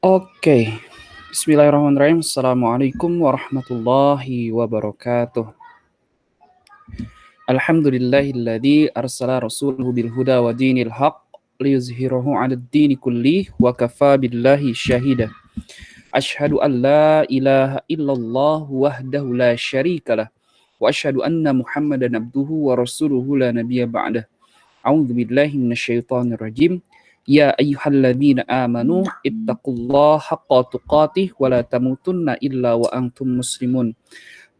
Oke, Bismillahirrahmanirrahim. Assalamualaikum warahmatullahi wabarakatuh. Alhamdulillahilladzi arsala rasulahu bil huda wa dinil haq liyuzhirahu 'alad dini kullih wa kafa billahi syahida. Asyhadu an la ilaha illallah wahdahu la syarikalah wa asyhadu anna Muhammadan abduhu wa rasuluhu la nabiyya ba'dah. A'udzu billahi minasyaitonir rajim. Ya ayyuhalladzina amanu ittaqullaha haqqa tuqatih wa la tamutunna illa wa antum muslimun.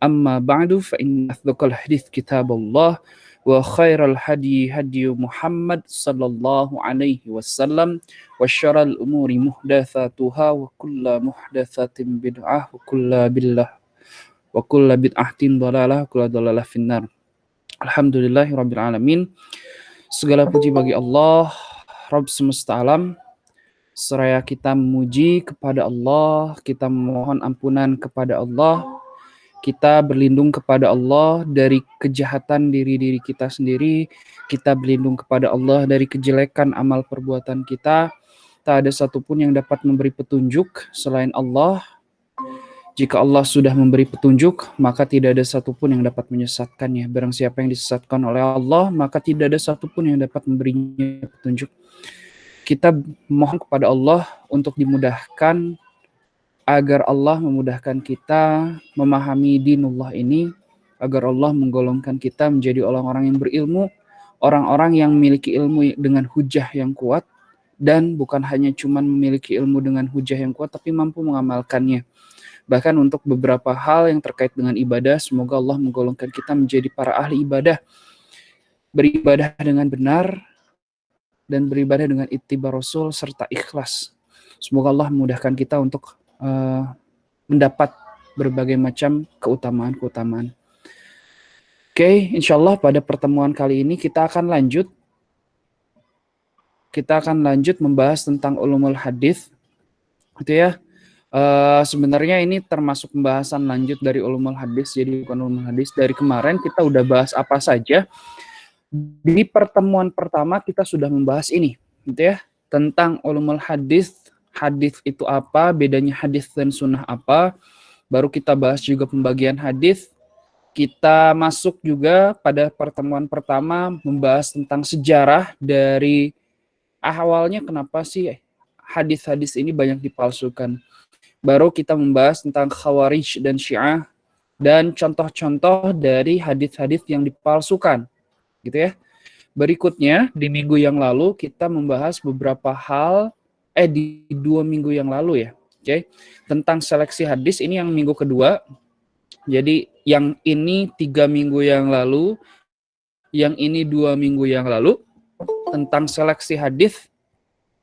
Amma ba'du fa inna asdaqal hadits kitabullah wa khairal hadi hadi Muhammad sallallahu alaihi wasallam wa syarral umuri muhdatsatuha wa kullu muhdatsatin bid'ah wa kullu bid'atin dhalalah wa kullu dhalalah finnar. Alhamdulillahirabbil alamin. Segala puji bagi Allah, Rabb semesta alam. Seraya kita memuji kepada Allah, kita memohon ampunan kepada Allah, kita berlindung kepada Allah dari kejahatan diri kita sendiri, kita berlindung kepada Allah dari kejelekan amal perbuatan kita. Tak ada satupun yang dapat memberi petunjuk selain Allah. Jika Allah sudah memberi petunjuk, maka tidak ada satupun yang dapat menyesatkannya. Barang siapa yang disesatkan oleh Allah, maka tidak ada satupun yang dapat memberinya petunjuk. Kita mohon kepada Allah untuk dimudahkan, agar Allah memudahkan kita memahami dinullah ini, agar Allah menggolongkan kita menjadi orang-orang yang berilmu, orang-orang yang memiliki ilmu dengan hujah yang kuat, dan bukan hanya cuma memiliki ilmu dengan hujah yang kuat, tapi mampu mengamalkannya. Bahkan untuk beberapa hal yang terkait dengan ibadah, semoga Allah menggolongkan kita menjadi para ahli ibadah, beribadah dengan benar, dan beribadah dengan ittiba Rasul serta ikhlas. Semoga Allah memudahkan kita untuk mendapat berbagai macam keutamaan-keutamaan. Oke, insyaallah pada pertemuan kali ini kita akan lanjut membahas tentang ulumul hadis, gitu ya. Sebenarnya ini termasuk pembahasan lanjut dari ulumul hadis, jadi bukan ulumul hadis. Dari kemarin kita udah bahas apa saja. Di pertemuan pertama kita sudah membahas ini, gitu ya, tentang ulumul hadis. Hadis itu apa, bedanya hadis dan sunnah apa. Baru kita bahas juga pembagian hadis. Kita masuk juga pada pertemuan pertama membahas tentang sejarah dari awalnya kenapa sih hadis-hadis ini banyak dipalsukan. Baru kita membahas tentang Khawarij dan Syiah dan contoh-contoh dari hadis-hadis yang dipalsukan, gitu ya. Berikutnya di minggu yang lalu kita membahas beberapa hal di 2 minggu yang lalu ya, oke, tentang seleksi hadis. Ini yang minggu kedua. Jadi yang ini 3 minggu yang lalu, yang ini 2 minggu yang lalu, tentang seleksi hadis,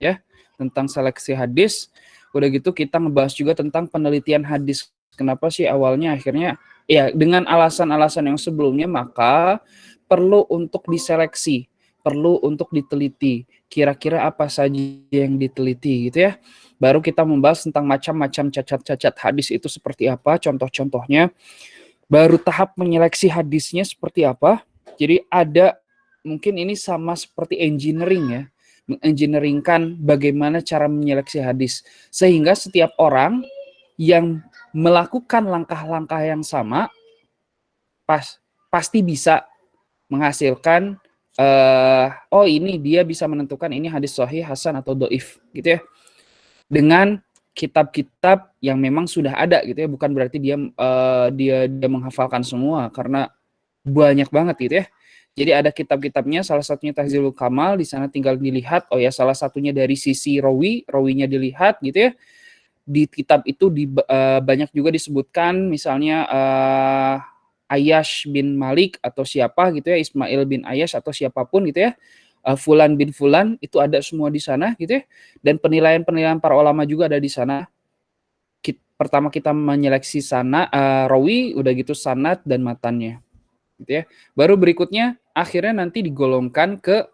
ya, tentang seleksi hadis. Udah gitu kita ngebahas juga tentang penelitian hadis. Kenapa sih awalnya akhirnya ya dengan alasan-alasan yang sebelumnya, maka perlu untuk diseleksi, perlu untuk diteliti. Kira-kira apa saja yang diteliti, gitu ya. Baru kita membahas tentang macam-macam cacat-cacat hadis itu seperti apa, contoh-contohnya. Baru tahap menyeleksi hadisnya seperti apa. Jadi ada, mungkin ini sama seperti engineering ya, mengengineeringkan bagaimana cara menyeleksi hadis. Sehingga setiap orang yang melakukan langkah-langkah yang sama, pasti bisa menghasilkan ini dia bisa menentukan ini hadis sahih, hasan atau dhaif, gitu ya. Dengan kitab-kitab yang memang sudah ada, gitu ya. Bukan berarti dia menghafalkan semua, karena banyak banget, gitu ya. Jadi ada kitab-kitabnya, salah satunya Tahzibul Kamal, di sana tinggal dilihat, salah satunya dari sisi rawinya dilihat, gitu ya. Di kitab itu banyak juga disebutkan, misalnya Ayyash bin Malik atau siapa, gitu ya, Ismail bin Ayyash atau siapapun, gitu ya, Fulan bin Fulan, itu ada semua di sana, gitu ya. Dan penilaian-penilaian para ulama juga ada di sana. Pertama kita menyeleksi rawi, udah gitu sanad dan matannya, gitu ya. Baru berikutnya akhirnya nanti digolongkan ke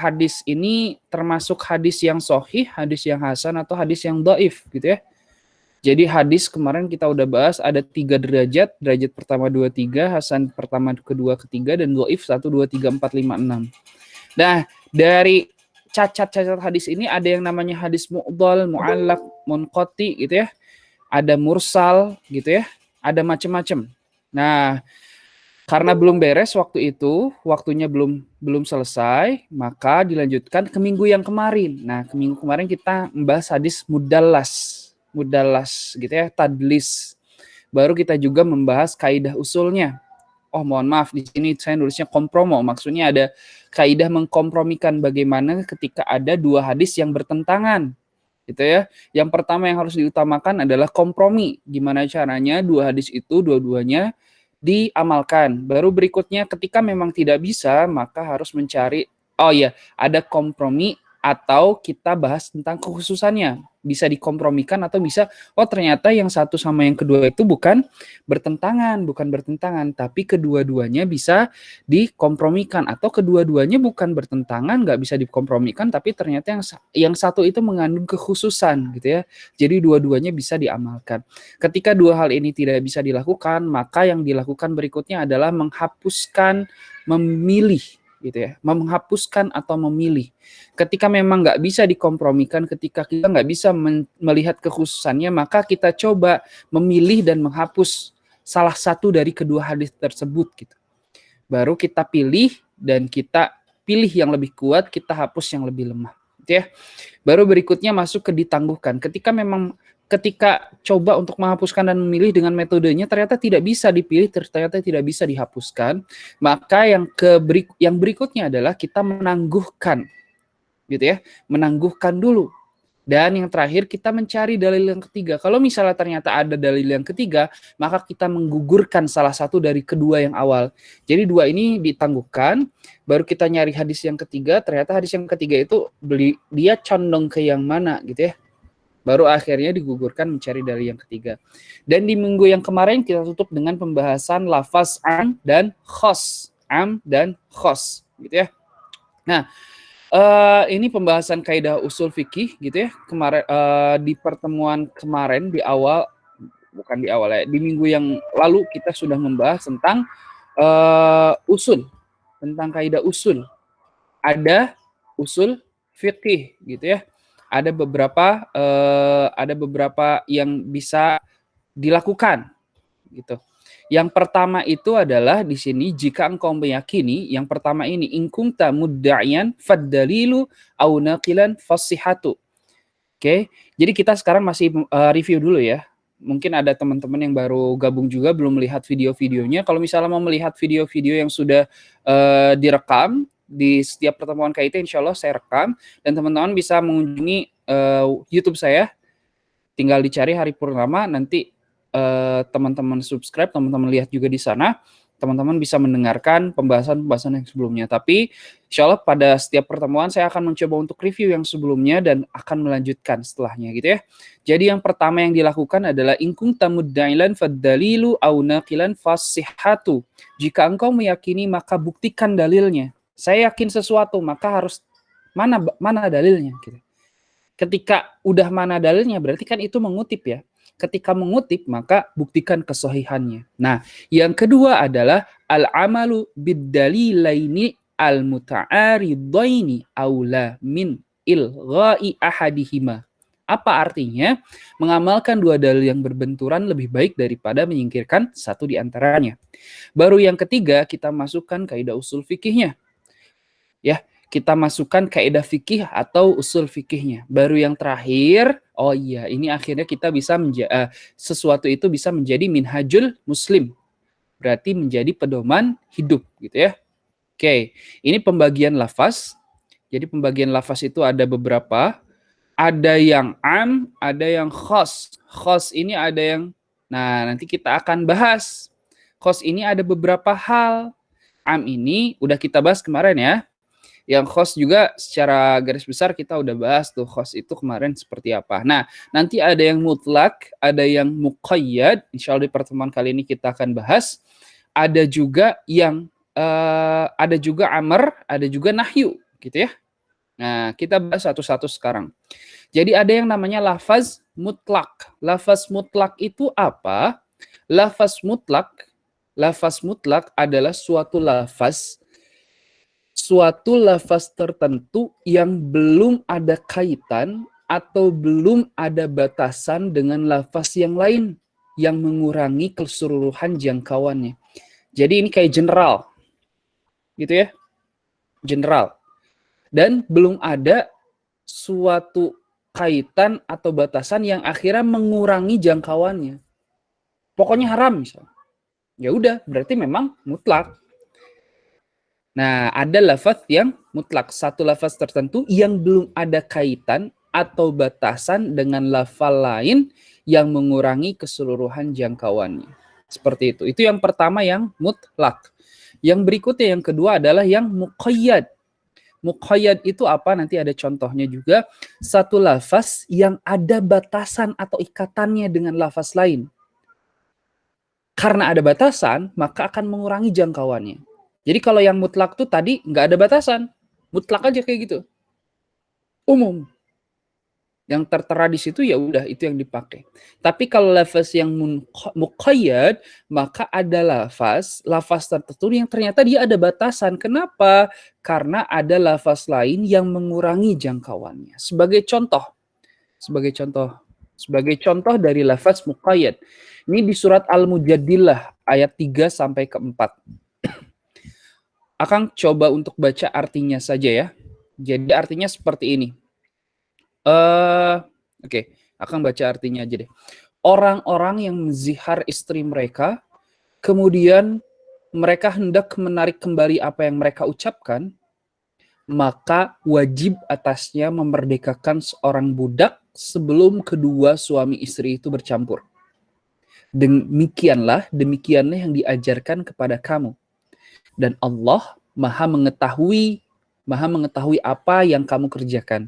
hadis ini termasuk hadis yang sahih, hadis yang hasan atau hadis yang dhaif, gitu ya. Jadi hadis kemarin kita udah bahas ada 3 derajat, derajat pertama 2 3, hasan pertama kedua ketiga, dan dhaif 1 2 3 4 5 6. Nah, dari cacat-cacat hadis ini ada yang namanya hadis mu'dhal, mu'allaq, munqati gitu ya. Ada mursal gitu ya. Ada macam-macam. Nah, karena belum beres waktu itu, waktunya belum selesai, maka dilanjutkan ke minggu yang kemarin. Nah, ke minggu kemarin kita membahas hadis mudallas gitu ya, tadlis. Baru kita juga membahas kaidah usulnya. Oh, mohon maaf, di sini saya nulisnya kompromo. Maksudnya ada kaidah mengkompromikan bagaimana ketika ada dua hadis yang bertentangan. Gitu ya. Yang pertama yang harus diutamakan adalah kompromi. Gimana caranya dua hadis itu dua-duanya diamalkan. Baru berikutnya ketika memang tidak bisa, maka harus mencari, oh iya, ada kompromi atau kita bahas tentang kekhususannya. Bisa dikompromikan atau bisa, oh ternyata yang satu sama yang kedua itu bukan bertentangan, tapi kedua-duanya bisa dikompromikan, atau kedua-duanya bukan bertentangan, nggak bisa dikompromikan, tapi ternyata yang satu itu mengandung kekhususan gitu ya. Jadi dua-duanya bisa diamalkan. Ketika dua hal ini tidak bisa dilakukan, maka yang dilakukan berikutnya adalah menghapuskan, memilih gitu ya, menghapuskan atau memilih. Ketika memang nggak bisa dikompromikan, ketika kita nggak bisa melihat kekhususannya, maka kita coba memilih dan menghapus salah satu dari kedua hadis tersebut gitu. Baru kita pilih dan kita pilih yang lebih kuat, kita hapus yang lebih lemah gitu ya. Baru berikutnya masuk ke ditangguhkan. Ketika coba untuk menghapuskan dan memilih dengan metodenya ternyata tidak bisa dipilih, ternyata tidak bisa dihapuskan, maka yang berikutnya adalah kita menangguhkan gitu ya, menangguhkan dulu. Dan yang terakhir kita mencari dalil yang ketiga. Kalau misalnya ternyata ada dalil yang ketiga, maka kita menggugurkan salah satu dari kedua yang awal. Jadi dua ini ditangguhkan, baru kita nyari hadis yang ketiga, ternyata hadis yang ketiga itu dia condong ke yang mana gitu ya. Baru akhirnya digugurkan mencari dalil yang ketiga. Dan di minggu yang kemarin kita tutup dengan pembahasan lafaz am dan khos. Am dan khos gitu ya. Nah, ini pembahasan kaidah usul fikih gitu ya. Kemarin di pertemuan kemarin di minggu yang lalu kita sudah membahas tentang usul, tentang kaidah usul. Ada usul fikih gitu ya. Ada beberapa yang bisa dilakukan gitu. Yang pertama itu adalah di sini jika engkau meyakini, yang pertama ini in kunta mudda'iyan faddalilu au naqilan fasihatu. Oke. Jadi kita sekarang masih review dulu ya. Mungkin ada teman-teman yang baru gabung juga belum melihat video-videonya. Kalau misalnya mau melihat video-video yang sudah direkam di setiap pertemuan KIT, insya Allah saya rekam dan teman-teman bisa mengunjungi YouTube saya. Tinggal dicari Hari Purnama, nanti teman-teman subscribe, teman-teman lihat juga di sana, teman-teman bisa mendengarkan pembahasan-pembahasan yang sebelumnya. Tapi insya Allah pada setiap pertemuan saya akan mencoba untuk review yang sebelumnya dan akan melanjutkan setelahnya gitu ya. Jadi yang pertama yang dilakukan adalah in kunta mudda'ilan faddalilu au naqilan fasihatu. Jika engkau meyakini maka buktikan dalilnya. Saya yakin sesuatu maka harus mana dalilnya gitu. Ketika udah mana dalilnya berarti kan itu mengutip ya. Ketika mengutip maka buktikan kesahihannya. Nah, yang kedua adalah al-amalu bid-dalilaini al-muta'aridaini aula min ilgha'i ahadihima. Apa artinya? Mengamalkan dua dalil yang berbenturan lebih baik daripada menyingkirkan satu di antaranya. Baru yang ketiga kita masukkan kaidah usul fikihnya. Ya, kita masukkan kaidah fikih atau usul fikihnya. Baru yang terakhir, oh iya, ini akhirnya kita bisa sesuatu itu bisa menjadi minhajul muslim. Berarti menjadi pedoman hidup gitu ya. Oke, ini pembagian lafaz. Jadi pembagian lafaz itu ada beberapa. Ada yang am, ada yang khos. Khos ini ada yang, nah nanti kita akan bahas. Khos ini ada beberapa hal. Am ini udah kita bahas kemarin ya. Yang khos juga secara garis besar kita udah bahas tuh khos itu kemarin seperti apa. Nah, nanti ada yang mutlak, ada yang muqayyad. Insya Allah di pertemuan kali ini kita akan bahas. Ada juga yang ada juga amr, ada juga nahyu, gitu ya. Nah, kita bahas satu-satu sekarang. Jadi ada yang namanya lafaz mutlak. Lafaz mutlak itu apa? Lafaz mutlak adalah suatu lafaz tertentu yang belum ada kaitan atau belum ada batasan dengan lafaz yang lain yang mengurangi keseluruhan jangkauannya. Jadi ini kayak general, gitu ya, general. Dan belum ada suatu kaitan atau batasan yang akhirnya mengurangi jangkauannya. Pokoknya haram misalnya. Ya udah, berarti memang mutlak. Nah, ada lafaz yang mutlak, satu lafaz tertentu yang belum ada kaitan atau batasan dengan lafaz lain yang mengurangi keseluruhan jangkauannya. Seperti itu. Itu yang pertama yang mutlak. Yang berikutnya yang kedua adalah yang muqayyad. Muqayyad itu apa? Nanti ada contohnya juga. Satu lafaz yang ada batasan atau ikatannya dengan lafaz lain. Karena ada batasan, maka akan mengurangi jangkauannya. Jadi kalau yang mutlak tuh tadi nggak ada batasan. Mutlak aja kayak gitu. Umum. Yang tertera di situ ya udah itu yang dipakai. Tapi kalau lafaz yang muqayyad, maka ada lafaz tertentu yang ternyata dia ada batasan. Kenapa? Karena ada lafaz lain yang mengurangi jangkauannya. Sebagai contoh dari lafaz muqayyad. Ini di surat Al-Mujadilah ayat 3 sampai ke 4. Akang coba untuk baca artinya saja ya. Jadi artinya seperti ini. Oke, Akang baca artinya aja deh. Orang-orang yang menzihar istri mereka, kemudian mereka hendak menarik kembali apa yang mereka ucapkan, maka wajib atasnya memerdekakan seorang budak sebelum kedua suami istri itu bercampur. Demikianlah yang diajarkan kepada kamu. Dan Allah maha mengetahui apa yang kamu kerjakan.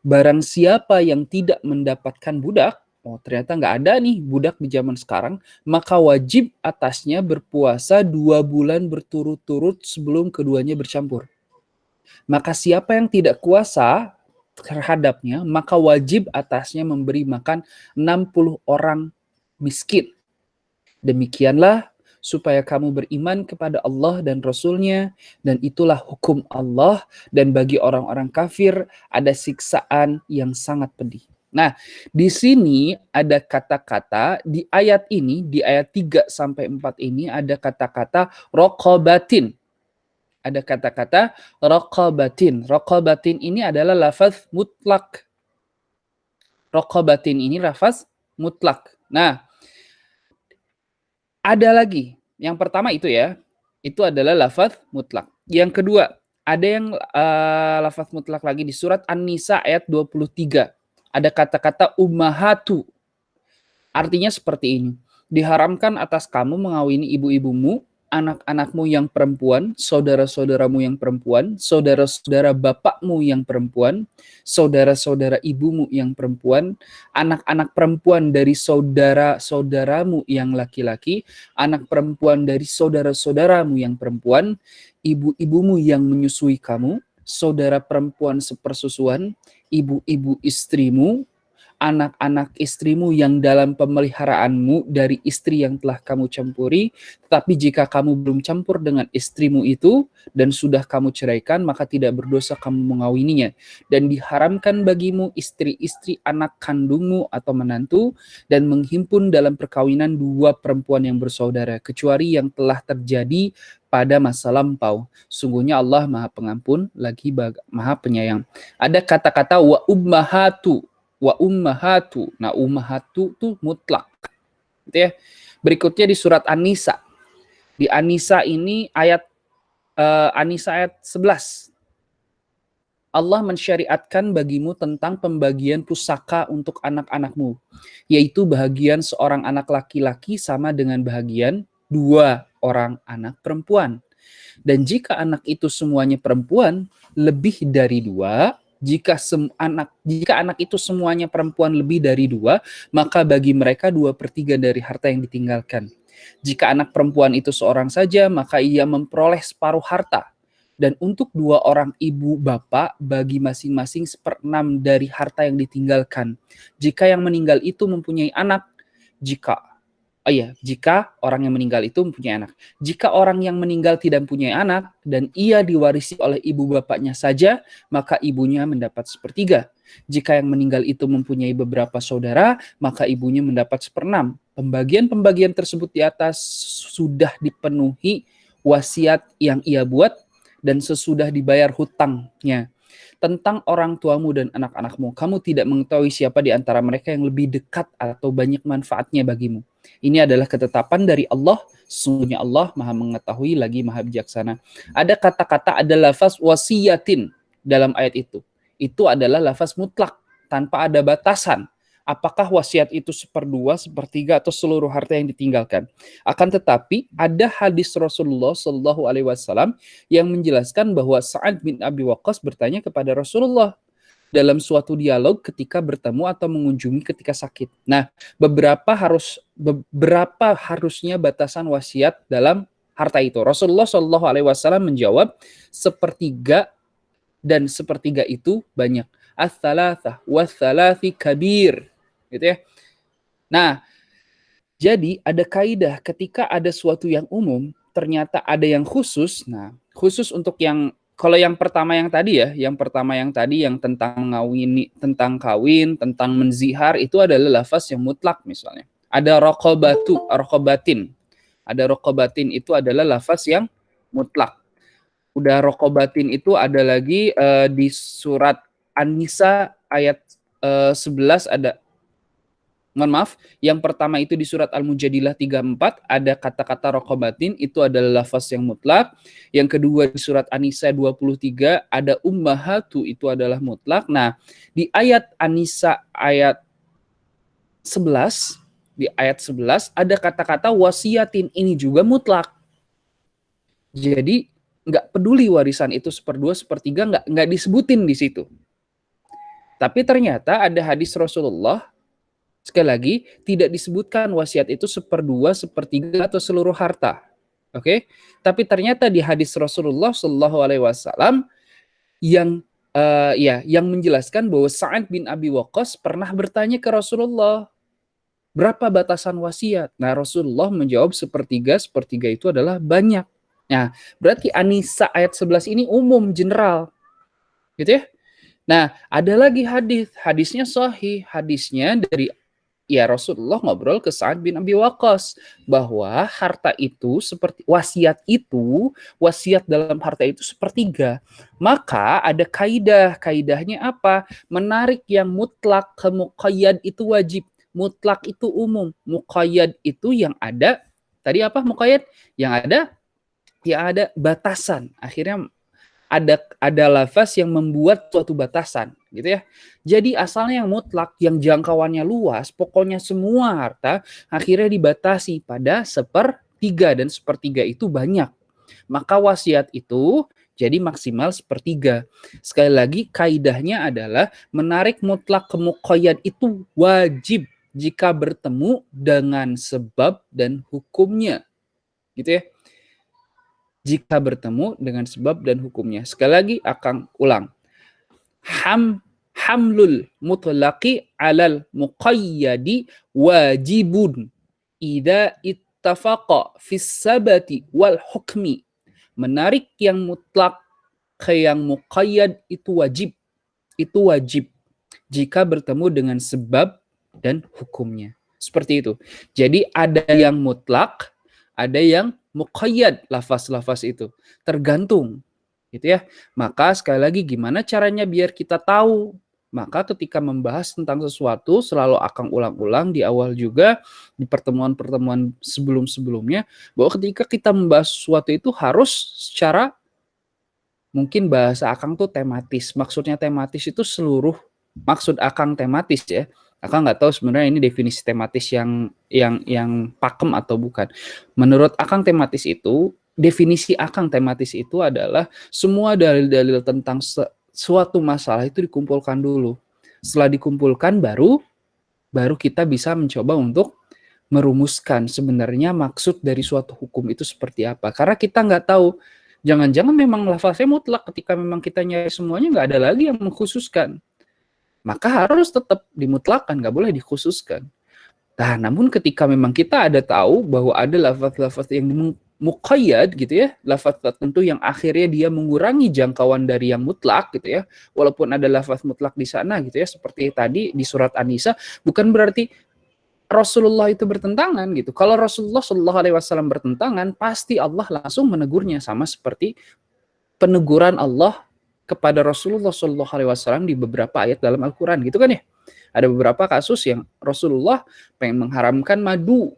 Barang siapa yang tidak mendapatkan budak, ternyata nggak ada nih budak di zaman sekarang, maka wajib atasnya berpuasa 2 bulan berturut-turut sebelum keduanya bercampur. Maka siapa yang tidak kuasa terhadapnya, maka wajib atasnya memberi makan 60 orang miskin. Demikianlah supaya kamu beriman kepada Allah dan Rasul-Nya, dan itulah hukum Allah, dan bagi orang-orang kafir ada siksaan yang sangat pedih. Nah, di sini ada kata-kata di ayat ini, di ayat 3 sampai 4 ini ada kata-kata raqabatin. Ada kata-kata raqabatin. Raqabatin ini adalah lafaz mutlak. Raqabatin ini lafaz mutlak. Nah, ada lagi. Yang pertama itu ya. Itu adalah lafaz mutlak. Yang kedua, ada yang lafaz mutlak lagi di surat An-Nisa ayat 23. Ada kata-kata ummahatu. Artinya seperti ini. Diharamkan atas kamu mengawini ibu-ibumu, anak-anakmu yang perempuan, saudara-saudaramu yang perempuan, saudara-saudara bapakmu yang perempuan, saudara-saudara ibumu yang perempuan, anak-anak perempuan dari saudara-saudaramu yang laki-laki, anak perempuan dari saudara-saudaramu yang perempuan, ibu-ibumu yang menyusui kamu, saudara perempuan sepersusuan, ibu-ibu istrimu, anak-anak istrimu yang dalam pemeliharaanmu dari istri yang telah kamu campuri, tetapi jika kamu belum campur dengan istrimu itu dan sudah kamu ceraikan, maka tidak berdosa kamu mengawininya. Dan diharamkan bagimu istri-istri anak kandungmu atau menantu dan menghimpun dalam perkawinan 2 perempuan yang bersaudara, kecuali yang telah terjadi pada masa lampau. Sungguhnya Allah Maha Pengampun lagi Maha Penyayang. Ada kata-kata wa ummahatu. Wa ummahatu. Nah, ummahatu itu mutlak. Gitu ya. Berikutnya di surat An-Nisa. Di An-Nisa ini ayat An-Nisa ayat 11. Allah mensyariatkan bagimu tentang pembagian pusaka untuk anak-anakmu, yaitu bahagian seorang anak laki-laki sama dengan bahagian 2 orang anak perempuan. Dan jika anak itu semuanya perempuan, lebih dari 2. Jika anak itu semuanya perempuan lebih dari 2, maka bagi mereka 2/3 dari harta yang ditinggalkan. Jika anak perempuan itu seorang saja, maka ia memperoleh separuh harta. Dan untuk 2 orang ibu bapak bagi masing-masing 1/6 dari harta yang ditinggalkan. Jika yang meninggal itu mempunyai anak, jika orang yang meninggal itu mempunyai anak. Jika orang yang meninggal tidak mempunyai anak dan ia diwarisi oleh ibu bapaknya saja, maka ibunya mendapat 1/3. Jika yang meninggal itu mempunyai beberapa saudara, maka ibunya mendapat 1/6. Pembagian-pembagian tersebut di atas sudah dipenuhi wasiat yang ia buat dan sesudah dibayar hutangnya. Tentang orang tuamu dan anak-anakmu, kamu tidak mengetahui siapa di antara mereka yang lebih dekat atau banyak manfaatnya bagimu. Ini adalah ketetapan dari Allah. Sesungguhnya Allah Maha mengetahui lagi Maha bijaksana. Ada kata-kata, ada lafaz wasiyatin dalam ayat itu. Itu adalah lafaz mutlak tanpa ada batasan. Apakah wasiat itu 1/2, 1/3 atau seluruh harta yang ditinggalkan? Akan tetapi ada hadis Rasulullah Shallallahu Alaihi Wasallam yang menjelaskan bahwa Sa'ad bin Abi Waqqas bertanya kepada Rasulullah dalam suatu dialog ketika bertemu atau mengunjungi ketika sakit. Nah, beberapa harusnya batasan wasiat dalam harta itu. Rasulullah Shallallahu Alaihi Wasallam menjawab 1/3 dan 1/3 itu banyak. Ats-tsalatsah was-tsalathi kabir. Gitu ya. Nah, jadi ada kaidah ketika ada suatu yang umum, ternyata ada yang khusus. Nah, khusus untuk yang kalau yang pertama yang tadi yang tentang tentang kawin, tentang menzihar itu adalah lafaz yang mutlak misalnya. Ada raqabatin. Ada raqabatin itu adalah lafaz yang mutlak. Udah raqabatin itu ada lagi di surat An-Nisa ayat 11 ada. Mohon maaf, yang pertama itu di surat Al-Mujadilah 34 ada kata-kata raqabatin, itu adalah lafaz yang mutlak. Yang kedua di surat An-Nisa 23 ada ummahatu, itu adalah mutlak. Nah, di ayat An-Nisa ayat 11 ada kata-kata wasiatin, ini juga mutlak. Jadi nggak peduli warisan itu 1/2, 1/3 nggak disebutin di situ. Tapi ternyata ada hadis Rasulullah. Sekali lagi, tidak disebutkan wasiat itu 1/2, 1/3 atau seluruh harta. Oke? Tapi ternyata di hadis Rasulullah Shallallahu Alaihi Wasallam yang menjelaskan bahwa Sa'ad bin Abi Waqqas pernah bertanya ke Rasulullah, berapa batasan wasiat? Nah, Rasulullah menjawab 1/3, 1/3 itu adalah banyak. Nah, berarti An-Nisa ayat 11 ini umum, general. Gitu ya? Nah, ada lagi hadisnya sahih, hadisnya dari Rasulullah ngobrol ke Sa'ad bin Abi Waqqas bahwa harta itu seperti wasiat dalam harta itu 1/3. Maka ada kaidahnya apa? Menarik yang mutlak ke muqayyad itu wajib. Mutlak itu umum, muqayyad itu yang ada tadi apa muqayyad? Yang ada batasan. Akhirnya ada lafaz yang membuat suatu batasan, gitu ya. Jadi asalnya yang mutlak, yang jangkauannya luas, pokoknya semua harta akhirnya dibatasi pada 1/3 dan 1/3 itu banyak. Maka wasiat itu jadi maksimal 1/3. Sekali lagi kaidahnya adalah menarik mutlak ke muqayyad itu wajib jika bertemu dengan sebab dan hukumnya. Gitu ya. Jika bertemu dengan sebab dan hukumnya. Sekali lagi akan ulang. Hamlul mutlaqi alal muqayyadi wajibun idza ittafaqa fis sabati wal hukmi. Menarik yang mutlak ke yang muqayyad itu wajib. Itu wajib jika bertemu dengan sebab dan hukumnya. Seperti itu. Jadi ada yang mutlak, ada yang muqayyad, lafaz-lafaz itu tergantung gitu ya. Maka sekali lagi gimana caranya biar kita tahu? Maka ketika membahas tentang sesuatu selalu akan ulang-ulang di awal juga di pertemuan-pertemuan sebelum-sebelumnya bahwa ketika kita membahas sesuatu itu harus secara mungkin bahasa Akang tuh tematis. Maksudnya tematis itu seluruh maksud Akang tematis ya. Akang nggak tahu sebenarnya ini definisi tematis yang pakem atau bukan. Menurut Akang tematis itu, definisi Akang tematis itu adalah semua dalil-dalil tentang suatu masalah itu dikumpulkan dulu. Setelah dikumpulkan baru kita bisa mencoba untuk merumuskan sebenarnya maksud dari suatu hukum itu seperti apa. Karena kita nggak tahu Jangan-jangan memang lafaznya mutlak, ketika memang kita nyari semuanya nggak ada lagi yang mengkhususkan. Maka harus tetap dimutlakan, nggak boleh dikhususkan. Nah, namun ketika memang kita ada tahu bahwa ada lafaz-lafaz yang muqayyad gitu ya, lafaz tertentu yang akhirnya dia mengurangi jangkauan dari yang mutlak gitu ya, walaupun ada lafaz mutlak di sana gitu ya, seperti tadi di surat An-Nisa, bukan berarti Rasulullah itu bertentangan gitu. Kalau Rasulullah Shallallahu Alaihi Wasallam bertentangan, pasti Allah langsung menegurnya, sama seperti peneguran Allah kepada Rasulullah Shallallahu Alaihi Wasallam di beberapa ayat dalam Al-Quran gitu kan ya. Ada beberapa kasus yang Rasulullah pengen mengharamkan madu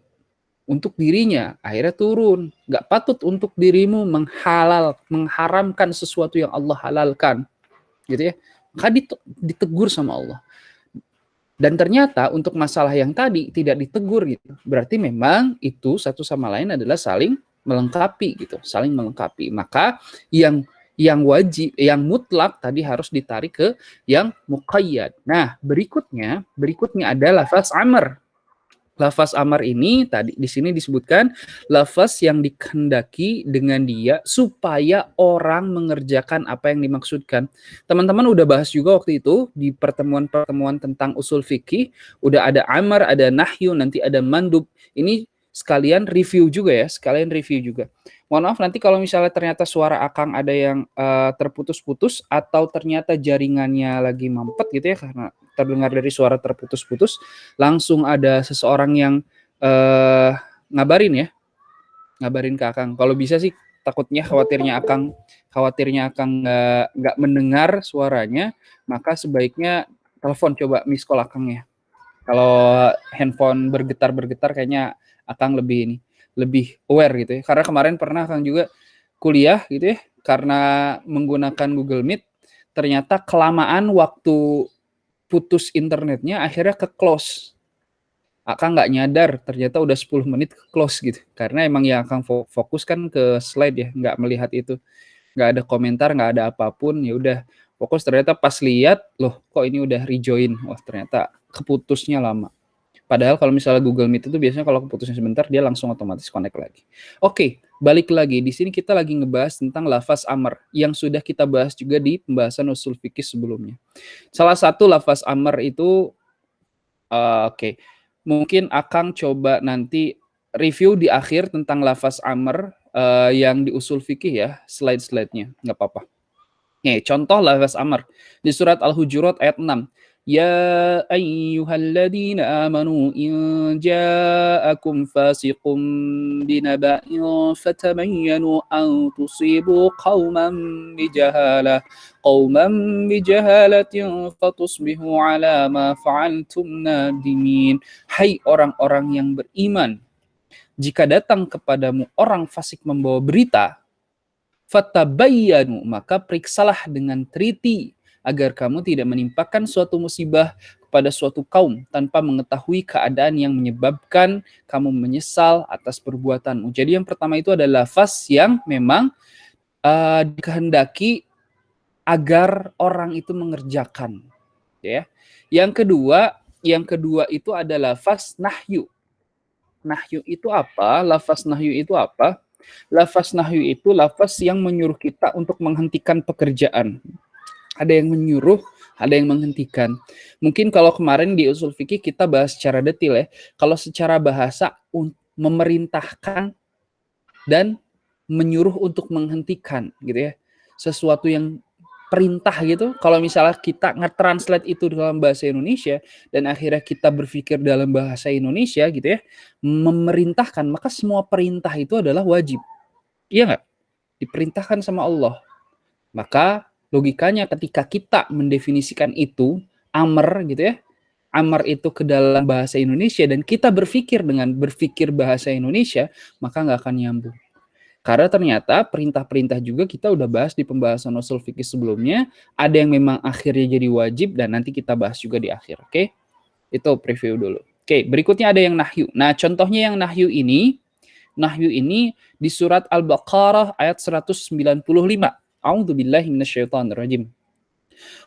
untuk dirinya, akhirnya turun. Nggak patut untuk dirimu mengharamkan sesuatu yang Allah halalkan, gitu ya. Maka ditegur sama Allah. Dan ternyata untuk masalah yang tadi tidak ditegur gitu. Berarti memang itu satu sama lain adalah saling melengkapi gitu, saling melengkapi. Maka yang wajib, yang mutlak tadi harus ditarik ke yang muqayyad. Nah, berikutnya ada lafaz amr. Lafaz amr ini tadi di sini disebutkan lafaz yang dikehendaki dengan dia supaya orang mengerjakan apa yang dimaksudkan. Teman-teman udah bahas juga waktu itu di pertemuan-pertemuan tentang usul fikih, udah ada amr, ada nahyu, nanti ada mandub. Ini sekalian review juga ya, Mohon maaf nanti kalau misalnya ternyata suara Akang ada yang terputus-putus atau ternyata jaringannya lagi mampet gitu ya, karena terdengar dari suara terputus-putus, langsung ada seseorang yang ngabarin ke Akang. Kalau bisa sih khawatirnya Akang nggak mendengar suaranya, maka sebaiknya telepon, coba miss call Akang ya. Kalau handphone bergetar kayaknya Akang lebih aware gitu ya. Karena kemarin pernah Akang juga kuliah gitu ya, karena menggunakan Google Meet, ternyata kelamaan waktu putus internetnya akhirnya ke close. Akang nggak nyadar ternyata udah 10 menit ke close gitu. Karena emang yang Akang fokus kan ke slide ya, nggak melihat itu. Nggak ada komentar, nggak ada apapun, ya udah fokus. Ternyata pas lihat, loh kok ini udah rejoin. Wah, ternyata keputusnya lama. Padahal kalau misalnya Google Meet itu biasanya kalau keputusnya sebentar dia langsung otomatis connect lagi. Oke, balik lagi. Di sini kita lagi ngebahas tentang lafaz amr yang sudah kita bahas juga di pembahasan usul fikih sebelumnya. Salah satu lafaz amr itu oke. Mungkin Akang coba nanti review di akhir tentang lafaz amr yang di usul fikih ya, slide-slide-nya, nggak apa-apa. Nih, contoh lafaz amr di surat Al-Hujurat ayat 6. Ya ayyuhalladzina amanu in ja'akum fasiqun binaba'in fatamayyanu an tusibu qauman bijahalatin fatusbihu ala ma fa'altum nadimin. Hai orang-orang yang beriman, jika datang kepadamu orang fasik membawa berita, fatabayyanu, maka periksalah dengan teliti agar kamu tidak menimpakan suatu musibah kepada suatu kaum tanpa mengetahui keadaan yang menyebabkan kamu menyesal atas perbuatanmu. Jadi yang pertama itu adalah lafaz yang memang dikehendaki agar orang itu mengerjakan, ya. Yang kedua itu adalah lafaz nahyu. Nahyu itu apa? Lafaz nahyu itu apa? Lafaz nahyu itu lafaz yang menyuruh kita untuk menghentikan pekerjaan. Ada yang menyuruh, ada yang menghentikan. Mungkin kalau kemarin di usul fikih kita bahas secara detail ya. Kalau secara bahasa memerintahkan dan menyuruh untuk menghentikan gitu ya. Sesuatu yang perintah gitu. Kalau misalnya kita nge-translate itu dalam bahasa Indonesia dan akhirnya kita berpikir dalam bahasa Indonesia gitu ya, memerintahkan, maka semua perintah itu adalah wajib. Iya nggak? Diperintahkan sama Allah. Maka logikanya ketika kita mendefinisikan itu, amr gitu ya, amr itu ke dalam bahasa Indonesia dan kita berpikir bahasa Indonesia, maka nggak akan nyambung. Karena ternyata perintah-perintah juga kita udah bahas di pembahasan usul fikih sebelumnya, ada yang memang akhirnya jadi wajib dan nanti kita bahas juga di akhir, oke? Itu preview dulu. Oke, berikutnya ada yang nahyu. Nah, contohnya yang nahyu ini di surat Al-Baqarah ayat 195. A'udzubillahi minasyaitonirrajim.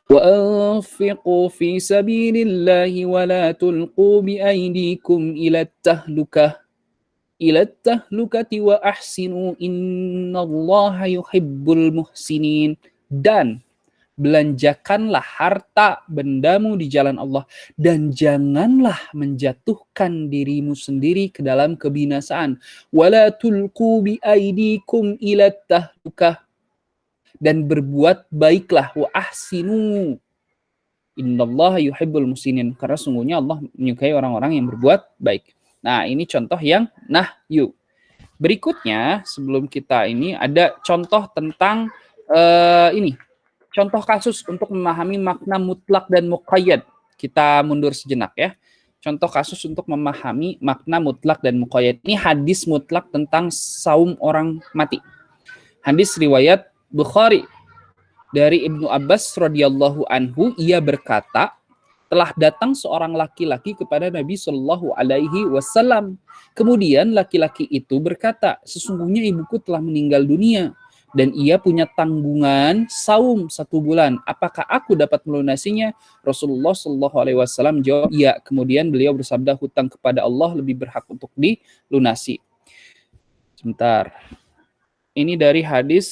Wa anfiqu fi sabilillahi wa la tulqu bi aydikum ila tahlukah. ila tahlukati wa ahsinu innallaha yuhibbul muhsinin. Dan belanjakanlah harta bendamu di jalan Allah dan janganlah menjatuhkan dirimu sendiri ke dalam kebinasaan. Wala tulqu bi aidikum ila tahlukah, dan berbuat baiklah, wa ahsinu innallaha yuhibbul muhsinin, karena sungguhnya Allah menyukai orang-orang yang berbuat baik. Nah, ini contoh yang nahyu. Berikutnya, sebelum kita ini ada contoh tentang ini. Contoh kasus untuk memahami makna mutlak dan muqayyad. Kita mundur sejenak ya. Contoh kasus untuk memahami makna mutlak dan muqayyad. Ini hadis mutlak tentang saum orang mati. Hadis riwayat Bukhari dari Ibnu Abbas radhiyallahu anhu, ia berkata, telah datang seorang laki-laki kepada Nabi Shallallahu Alaihi Wasallam. Kemudian laki-laki itu berkata, sesungguhnya ibuku telah meninggal dunia dan ia punya tanggungan saum 1 bulan. Apakah aku dapat melunasinya? Rasulullah Shallallahu Alaihi Wasallam jawab, iya. Kemudian beliau bersabda, hutang kepada Allah lebih berhak untuk dilunasi. Sebentar. Ini dari hadis.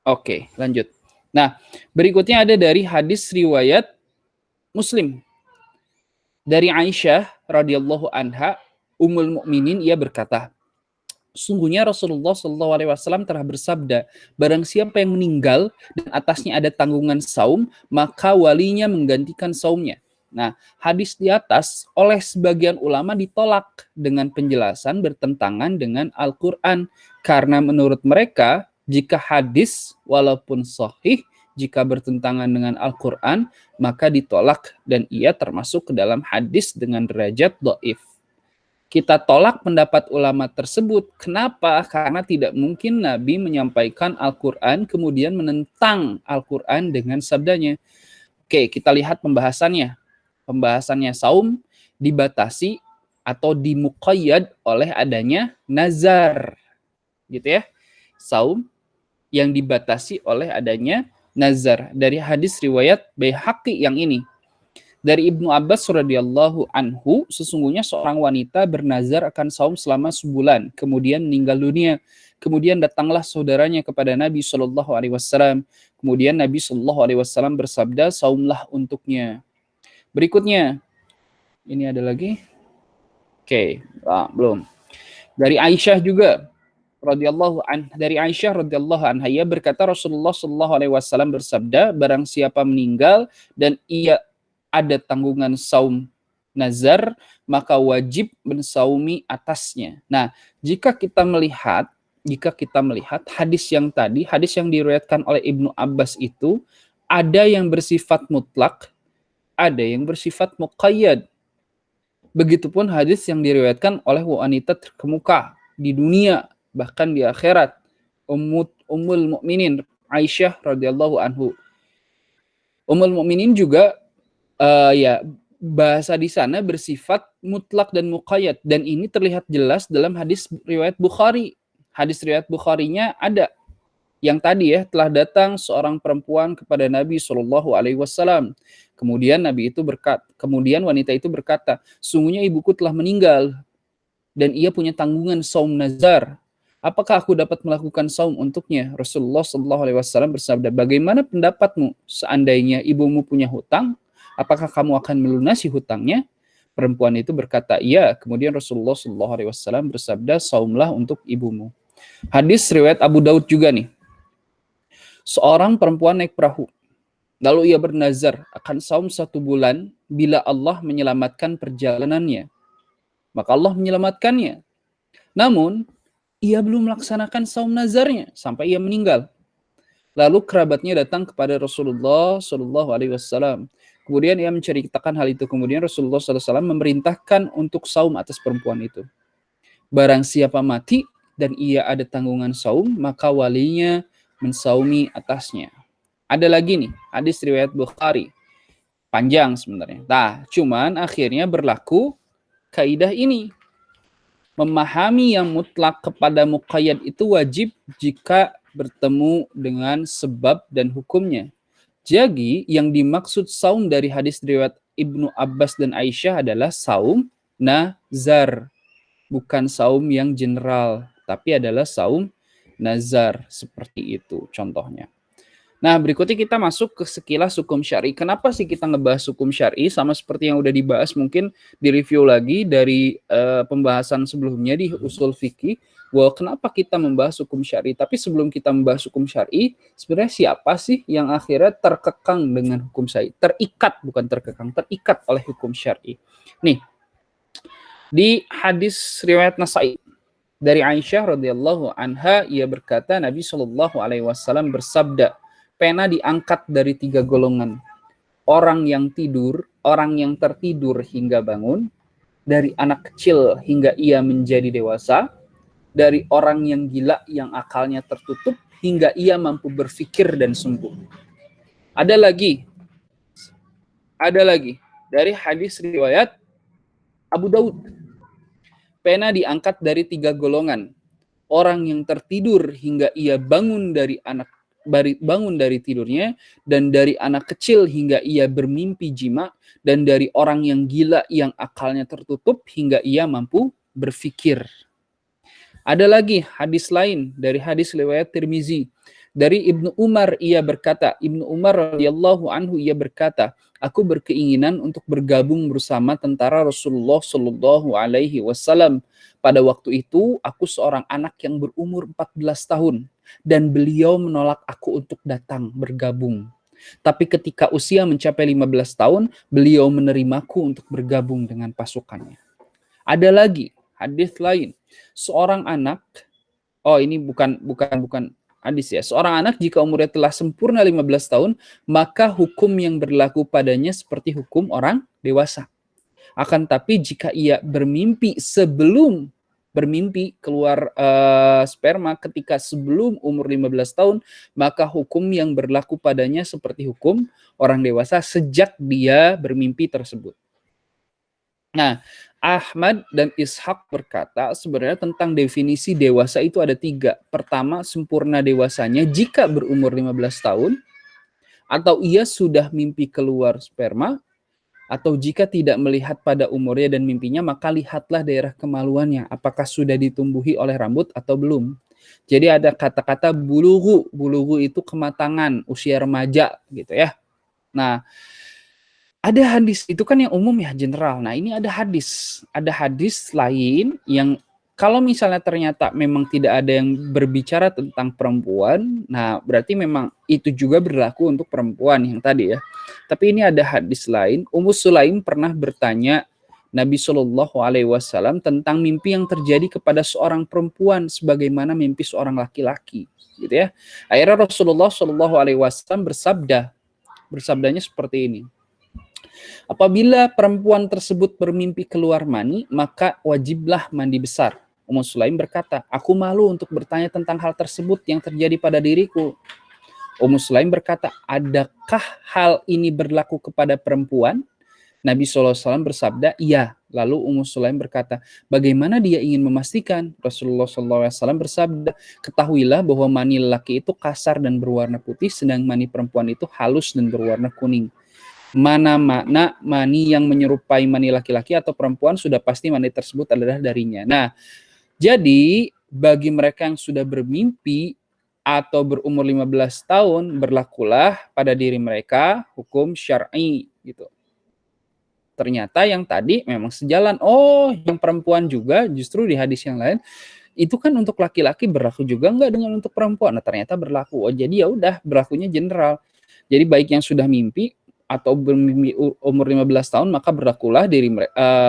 Oke, lanjut. Nah, berikutnya ada dari hadis riwayat Muslim. Dari Aisyah radhiyallahu anha, Ummul Mukminin, ia berkata, sungguhnya Rasulullah Shallallahu Alaihi Wasallam telah bersabda, barang siapa yang meninggal dan atasnya ada tanggungan saum, maka walinya menggantikan saumnya. Nah, hadis di atas oleh sebagian ulama ditolak dengan penjelasan bertentangan dengan Al-Quran, karena menurut mereka jika hadis walaupun sahih, jika bertentangan dengan Al-Quran, maka ditolak dan ia termasuk ke dalam hadis dengan derajat dhaif. Kita tolak pendapat ulama tersebut. Kenapa? Karena tidak mungkin Nabi menyampaikan Al-Quran kemudian menentang Al-Quran dengan sabdanya. Oke, kita lihat pembahasannya. Pembahasannya saum dibatasi atau dimuqayyad oleh adanya nazar. Gitu ya. Saum yang dibatasi oleh adanya nazar. Dari hadis riwayat Baihaqi yang ini. Dari Ibnu Abbas radhiyallahu anhu, sesungguhnya seorang wanita bernazar akan saum selama sebulan, kemudian meninggal dunia. Kemudian datanglah saudaranya kepada Nabi Shallallahu Alaihi Wasallam. Kemudian Nabi Shallallahu Alaihi Wasallam bersabda, saumlah untuknya. Berikutnya, ini ada lagi. Oke, belum. Dari Aisyah juga. Dari Aisyah radhiyallahu anha, ia berkata Rasulullah Shallallahu Alaihi Wasallam bersabda, barang siapa meninggal dan ia ada tanggungan saum nazar, maka wajib mensaumi atasnya. Nah, jika kita melihat hadis yang tadi, hadis yang diriwayatkan oleh Ibnu Abbas itu ada yang bersifat mutlak, ada yang bersifat muqayyad. Begitupun hadis yang diriwayatkan oleh wanita terkemuka di dunia, bahkan di akhirat, Ummul Mukminin Aisyah radhiyallahu anhu. Ummul Mukminin juga bahasa di sana bersifat mutlak dan muqayyad, dan ini terlihat jelas dalam hadis riwayat Bukhari. Hadis riwayat Bukharinya ada yang tadi ya, telah datang seorang perempuan kepada Nabi Shallallahu Alaihi Wasallam. Kemudian wanita itu berkata, sungguhnya ibuku telah meninggal dan ia punya tanggungan saum nazar. Apakah aku dapat melakukan saum untuknya? Rasulullah Shallallahu Alaihi Wasallam bersabda, bagaimana pendapatmu seandainya ibumu punya hutang? Apakah kamu akan melunasi hutangnya? Perempuan itu berkata, iya. Kemudian Rasulullah Shallallahu Alaihi Wasallam bersabda, saumlah untuk ibumu. Hadis riwayat Abu Daud juga nih. Seorang perempuan naik perahu, lalu ia bernazar akan saum 1 bulan bila Allah menyelamatkan perjalanannya. Maka Allah menyelamatkannya. Namun, ia belum melaksanakan saum nazarnya sampai ia meninggal. Lalu kerabatnya datang kepada Rasulullah Shallallahu Alaihi Wasallam. Kemudian ia menceritakan hal itu. Kemudian Rasulullah SAW memerintahkan untuk saum atas perempuan itu. Barang siapa mati dan ia ada tanggungan saum, maka walinya mensaumi atasnya. Ada lagi nih, hadis riwayat Bukhari. Panjang sebenarnya. Nah, cuman akhirnya berlaku kaidah ini. Memahami yang mutlak kepada muqayyad itu wajib jika bertemu dengan sebab dan hukumnya. Jadi, yang dimaksud saum dari hadis riwayat Ibnu Abbas dan Aisyah adalah saum nazar. bukan saum yang general, tapi adalah saum nazar, seperti itu contohnya. Nah, berikutnya kita masuk ke sekilas hukum syar'i. Kenapa sih kita ngebahas hukum syar'i? Sama seperti yang udah dibahas, mungkin direview lagi dari pembahasan sebelumnya di usul fikih. Bahwa kenapa kita membahas hukum syar'i? Tapi sebelum kita membahas hukum syar'i, sebenarnya siapa sih yang akhirnya terkekang dengan hukum syar'i? Terikat, bukan terkekang, terikat oleh hukum syar'i. Nih, di hadis riwayat Nasai dari Aisyah radhiyallahu anha, ia berkata, Nabi Shallallahu alaihi wasallam bersabda, pena diangkat dari 3 golongan. Orang yang tidur, orang yang tertidur hingga bangun, dari anak kecil hingga ia menjadi dewasa, dari orang yang gila yang akalnya tertutup hingga ia mampu berpikir dan sembuh. Ada lagi dari hadis riwayat Abu Daud. Pena diangkat dari 3 golongan. Orang yang tertidur hingga ia bangun dari tidurnya, dan dari anak kecil hingga ia bermimpi jima, dan dari orang yang gila yang akalnya tertutup hingga ia mampu berpikir. Ada lagi hadis lain dari hadis riwayat Tirmizi. Dari Ibnu Umar ia berkata, Ibnu Umar radhiyallahu anhu ia berkata, aku berkeinginan untuk bergabung bersama tentara Rasulullah Shallallahu alaihi wasallam. Pada waktu itu aku seorang anak yang berumur 14 tahun dan beliau menolak aku untuk datang bergabung. Tapi ketika usia mencapai 15 tahun, beliau menerimaku untuk bergabung dengan pasukannya. Ada lagi hadis lain, seorang anak, ini bukan hadis ya. Seorang anak jika umurnya telah sempurna 15 tahun, maka hukum yang berlaku padanya seperti hukum orang dewasa. Akan tapi jika ia bermimpi keluar sperma ketika sebelum umur 15 tahun, maka hukum yang berlaku padanya seperti hukum orang dewasa sejak dia bermimpi tersebut. Nah, Ahmad dan Ishaq berkata sebenarnya tentang definisi dewasa itu ada 3. Pertama, sempurna dewasanya jika berumur 15 tahun, atau ia sudah mimpi keluar sperma, atau jika tidak melihat pada umurnya dan mimpinya, maka lihatlah daerah kemaluannya, apakah sudah ditumbuhi oleh rambut atau belum. Jadi ada kata-kata bulughu. Bulughu itu kematangan, usia remaja gitu ya. Nah, ada hadis, itu kan yang umum ya, general. Nah, ini ada hadis lain yang kalau misalnya ternyata memang tidak ada yang berbicara tentang perempuan, nah berarti memang itu juga berlaku untuk perempuan yang tadi ya. Tapi ini ada hadis lain, Ummu Sulaim pernah bertanya Nabi Shallallahu alaihi wasallam tentang mimpi yang terjadi kepada seorang perempuan sebagaimana mimpi seorang laki-laki, gitu ya. Akhirnya Rasulullah Shallallahu alaihi wasallam bersabdanya seperti ini. Apabila perempuan tersebut bermimpi keluar mani, maka wajiblah mandi besar. Ummu Sulaim berkata, aku malu untuk bertanya tentang hal tersebut yang terjadi pada diriku. Ummu Sulaim berkata, adakah hal ini berlaku kepada perempuan? Nabi SAW bersabda, iya. Lalu Ummu Sulaim berkata, bagaimana dia ingin memastikan? Rasulullah SAW bersabda, ketahuilah bahwa mani lelaki itu kasar dan berwarna putih, sedang mani perempuan itu halus dan berwarna kuning. Mana makna mani yang menyerupai mani laki-laki atau perempuan, sudah pasti mani tersebut adalah darinya. Nah, jadi bagi mereka yang sudah bermimpi atau berumur 15 tahun, berlakulah pada diri mereka hukum syar'i gitu. Ternyata yang tadi memang sejalan. Oh, yang perempuan juga justru di hadis yang lain itu kan untuk laki-laki berlaku juga enggak dengan untuk perempuan. Nah, ternyata berlaku. Oh, jadi ya udah berlakunya general. Jadi baik yang sudah mimpi atau bermimpi umur 15 tahun, maka berlakulah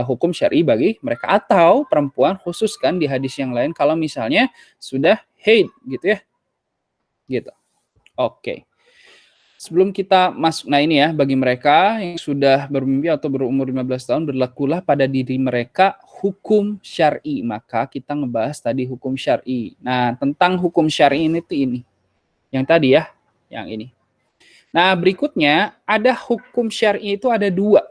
hukum syar'i bagi mereka. Atau perempuan khususkan di hadis yang lain kalau misalnya sudah haid gitu ya. Gitu. Oke. Sebelum kita masuk, nah ini ya, bagi mereka yang sudah bermimpi atau berumur 15 tahun, berlakulah pada diri mereka hukum syar'i. Maka kita ngebahas tadi hukum syar'i. Nah, tentang hukum syar'i ini. Yang tadi ya, yang ini. Nah, berikutnya ada hukum syar'i itu ada 2.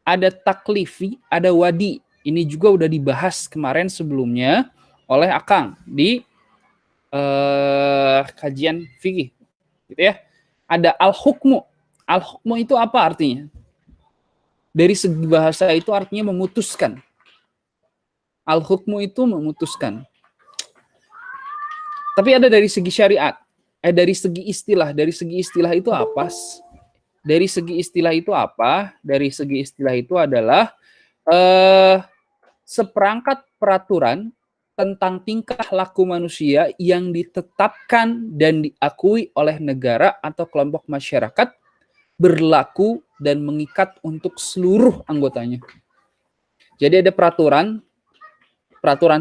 Ada taklifi, ada wadi. Ini juga udah dibahas kemarin sebelumnya oleh Akang di kajian fikih, gitu ya. Ada al-hukmu. Al-hukmu itu apa artinya? Dari segi bahasa itu artinya memutuskan. Al-hukmu itu memutuskan. Tapi ada dari segi syariat. Dari segi istilah. Dari segi istilah itu apa? Dari segi istilah itu apa? Dari segi istilah itu adalah seperangkat peraturan tentang tingkah laku manusia yang ditetapkan dan diakui oleh negara atau kelompok masyarakat, berlaku dan mengikat untuk seluruh anggotanya. Jadi ada peraturan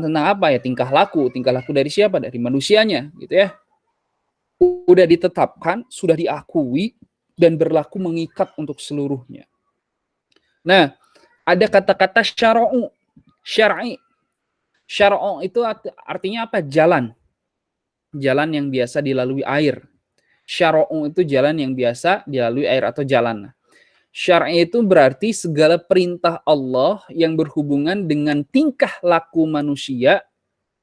tentang apa ya? Tingkah laku dari siapa? Dari manusianya, gitu ya. Udah ditetapkan, sudah diakui dan berlaku mengikat untuk seluruhnya. Nah, ada kata-kata syara'u, syar'i. Syara'u itu artinya apa? Jalan. Jalan yang biasa dilalui air. Syara'u itu jalan yang biasa dilalui air atau jalan. Syar'i itu berarti segala perintah Allah yang berhubungan dengan tingkah laku manusia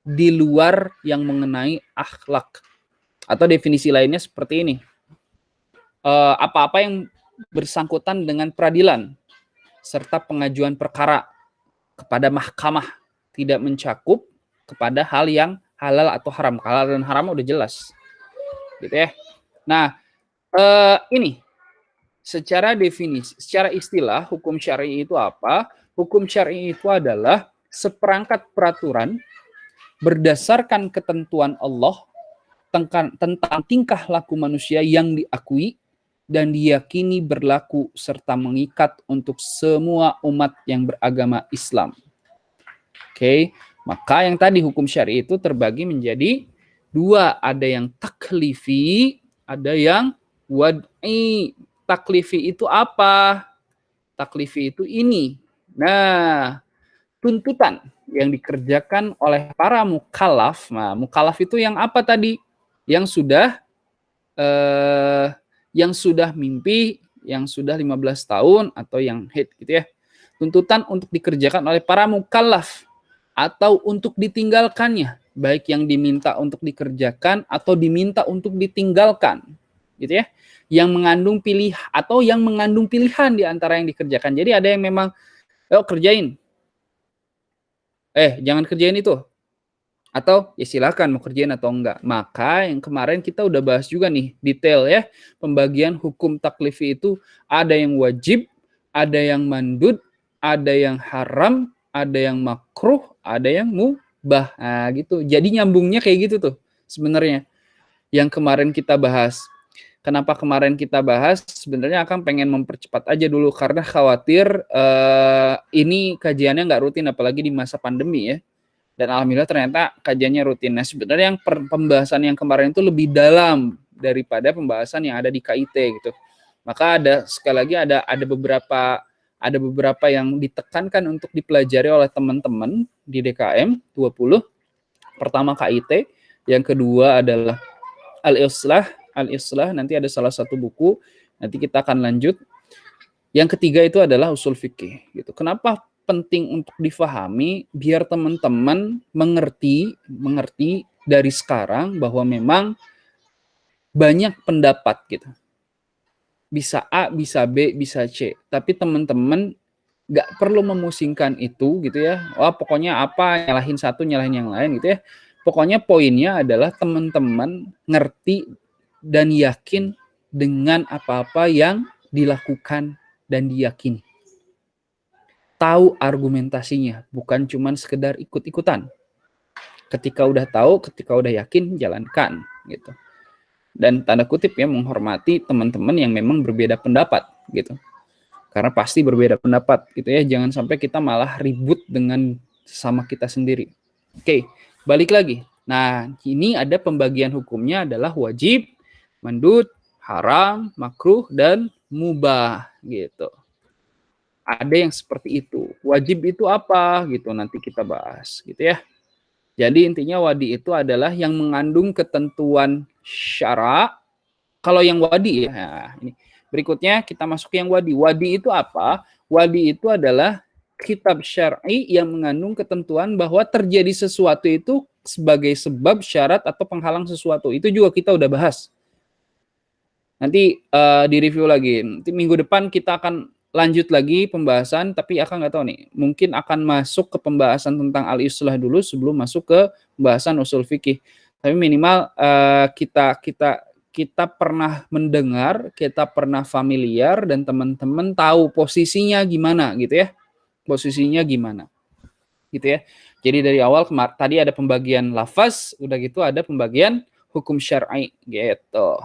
di luar yang mengenai akhlak. Atau definisi lainnya seperti ini. Apa-apa yang bersangkutan dengan peradilan serta pengajuan perkara kepada mahkamah, tidak mencakup kepada hal yang halal atau haram. Halal dan haram udah jelas. Gitu ya. Nah, ini secara definisi, secara istilah hukum syar'i itu apa? Hukum syar'i itu adalah seperangkat peraturan berdasarkan ketentuan Allah tentang tingkah laku manusia yang diakui dan diyakini berlaku serta mengikat untuk semua umat yang beragama Islam. Oke, maka yang tadi hukum syar'i itu terbagi menjadi dua, ada yang taklifi, ada yang wad'i. Taklifi itu apa? Taklifi itu ini. Nah, tuntutan yang dikerjakan oleh para mukallaf. Nah, mukallaf itu yang apa tadi? Yang sudah mimpi, yang sudah 15 tahun atau yang haid gitu ya. Tuntutan untuk dikerjakan oleh para mukallaf atau untuk ditinggalkannya, baik yang diminta untuk dikerjakan atau diminta untuk ditinggalkan. Gitu ya. Yang mengandung pilihan di antara yang dikerjakan. Jadi ada yang memang kerjain. Jangan kerjain itu. Atau ya silakan mau kerjain atau enggak. Maka yang kemarin kita udah bahas juga nih detail ya, pembagian hukum taklifi itu ada yang wajib, ada yang mandud, ada yang haram, ada yang makruh, ada yang mubah. Nah, gitu. Jadi nyambungnya kayak gitu tuh sebenarnya. Yang kemarin kita bahas. Kenapa kemarin kita bahas? Sebenarnya Akang pengen mempercepat aja dulu karena khawatir ini kajiannya nggak rutin, apalagi di masa pandemi ya. Dan alhamdulillah ternyata kajiannya rutin. Nah sebenarnya yang pembahasan yang kemarin itu lebih dalam daripada pembahasan yang ada di KIT gitu. Maka sekali lagi ada beberapa yang ditekankan untuk dipelajari oleh teman-teman di DKM 20. Pertama KIT, yang kedua adalah Al-Islah, nanti ada salah satu buku, nanti kita akan lanjut. Yang ketiga itu adalah usul fikih gitu. Kenapa penting untuk difahami? Biar teman-teman mengerti dari sekarang bahwa memang banyak pendapat gitu. Bisa A, bisa B, bisa C. Tapi teman-teman nggak perlu memusingkan itu gitu ya. Pokoknya apa, nyalahin satu, nyalahin yang lain gitu ya. Pokoknya poinnya adalah teman-teman ngerti dan yakin dengan apa-apa yang dilakukan dan diyakini. Tahu argumentasinya, bukan cuma sekedar ikut-ikutan. Ketika udah tahu, ketika udah yakin, jalankan gitu. Dan tanda kutip ya, menghormati teman-teman yang memang berbeda pendapat gitu. Karena pasti berbeda pendapat gitu ya. Jangan sampai kita malah ribut dengan sesama kita sendiri. Oke, balik lagi. Nah, ini ada pembagian hukumnya adalah wajib, mandud, haram, makruh, dan mubah gitu. Ada yang seperti itu. Wajib itu apa gitu, nanti kita bahas gitu ya. Jadi intinya wadi itu adalah yang mengandung ketentuan syara. Kalau yang wadi ya, nah, ini berikutnya kita masuk yang wadi. Wadi itu apa? Wadi itu adalah kitab syar'i yang mengandung ketentuan bahwa terjadi sesuatu itu sebagai sebab, syarat, atau penghalang sesuatu. Itu juga kita udah bahas. Nanti di review lagi. Nanti minggu depan kita akan lanjut lagi pembahasan, tapi Akang nggak tahu nih, mungkin akan masuk ke pembahasan tentang al-islah dulu sebelum masuk ke pembahasan usul fikih. Tapi minimal kita kita kita pernah mendengar, kita pernah familiar, dan teman-teman tahu posisinya gimana gitu ya. Posisinya gimana gitu ya. Jadi dari awal tadi ada pembagian lafaz, udah gitu ada pembagian hukum syar'i gitu.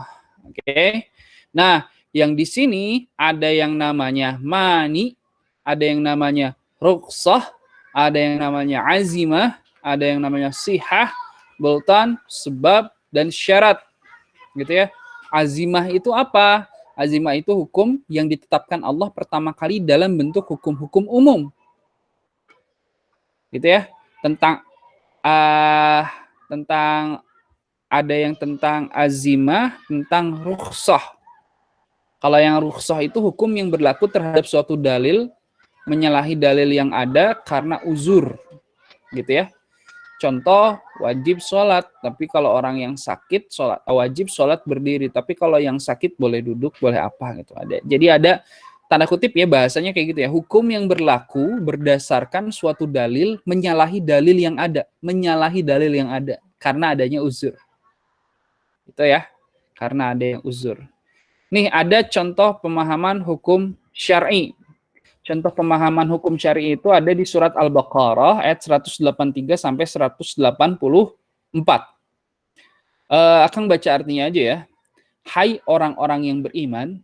Oke. Nah, yang di sini ada yang namanya mani, ada yang namanya rukhsah, ada yang namanya azimah, ada yang namanya sihah, bultan, sebab, dan syarat. Gitu ya. Azimah itu apa? Azimah itu hukum yang ditetapkan Allah pertama kali dalam bentuk hukum-hukum umum. Gitu ya. Tentang ada yang tentang azimah, tentang rukhsah. Kalau yang rukhsah itu hukum yang berlaku terhadap suatu dalil, menyalahi dalil yang ada karena uzur. Gitu ya. Contoh, wajib sholat, tapi kalau orang yang sakit, wajib sholat berdiri. Tapi kalau yang sakit boleh duduk, boleh apa gitu. Jadi ada tanda kutip ya bahasanya kayak gitu ya. Hukum yang berlaku berdasarkan suatu dalil menyalahi dalil yang ada. Menyalahi dalil yang ada. Karena adanya uzur. Itu ya. Karena ada yang uzur. Nih ada contoh pemahaman hukum syar'i. Contoh pemahaman hukum syar'i itu ada di surat Al-Baqarah ayat 183 sampai 184. Akang baca artinya aja ya. Hai orang-orang yang beriman,